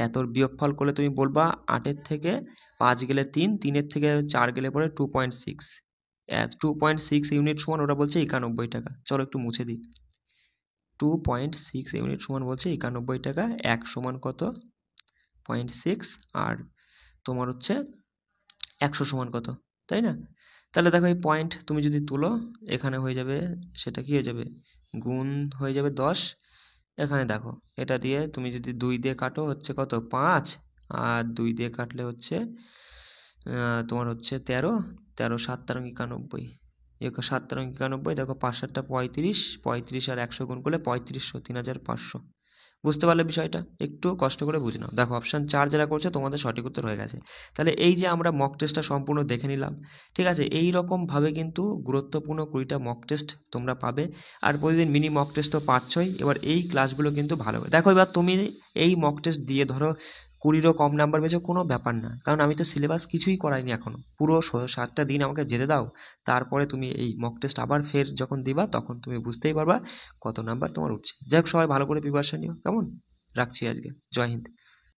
এতর বিয়োগফল করলে তুমি বলবা 8-এর থেকে 5 গেলে 3, 3-এর থেকে 4 গেলে পরে 2.6, 2.6 ইউনিট সমান ওরা বলছে 91 টাকা। চলো একটু মুছে দিই। 2.6 ইউনিট সমান বলছে 91 টাকা, 1 সমান কত? 0.6, আর তোমার হচ্ছে 100 সমান কত, তাই না? তাহলে দেখো এই পয়েন্ট তুমি যদি তুলো, এখানে হয়ে যাবে, সেটা কি হয়ে যাবে, গুণ হয়ে যাবে 10। এখানে দেখো এটা দিয়ে তুমি যদি 2 দিয়ে কাটো হচ্ছে কত? 5, আর 2 দিয়ে কাটলে হচ্ছে তোমার হচ্ছে 13, 13 7 13 91, 7 13 91, দেখো 5 7 35, 35 আর 100 গুণ করলে 3500, 3500। বুঝতে পারলে বিষয়টা? একটু কষ্ট করে বুঝে নাও। দেখো অপশান 4 যারা করছে তোমাদের সঠিক উত্তর হয়ে গেছে। তাহলে এই যে আমরা মক টেস্টটা সম্পূর্ণ দেখে নিলাম, ঠিক আছে? এই রকমভাবে কিন্তু গুরুত্বপূর্ণ 20টা মক টেস্ট তোমরা পাবে, আর প্রতিদিন মিনি মক টেস্ট তো পাচ্ছই। এবার এই ক্লাসগুলো কিন্তু ভালো হবে। দেখো এবার তুমি এই মক টেস্ট দিয়ে ধরো 20-ও কম নাম্বার পেয়েছো, কোনো ব্যাপার না, কারণ আমি তো সিলেবাস কিছুই করাইনি এখনও। পুরো 7টা দিন আমাকে যেতে দাও, তারপরে তুমি এই মক টেস্ট আবার ফের যখন দিবা তখন তুমি বুঝতেই পারবা কত নাম্বার তোমার উঠছে। যাই হোক, সবাই ভালো করে প্রিপারেশন নিও, কেমন? রাখছি আজকে। জয় হিন্দ।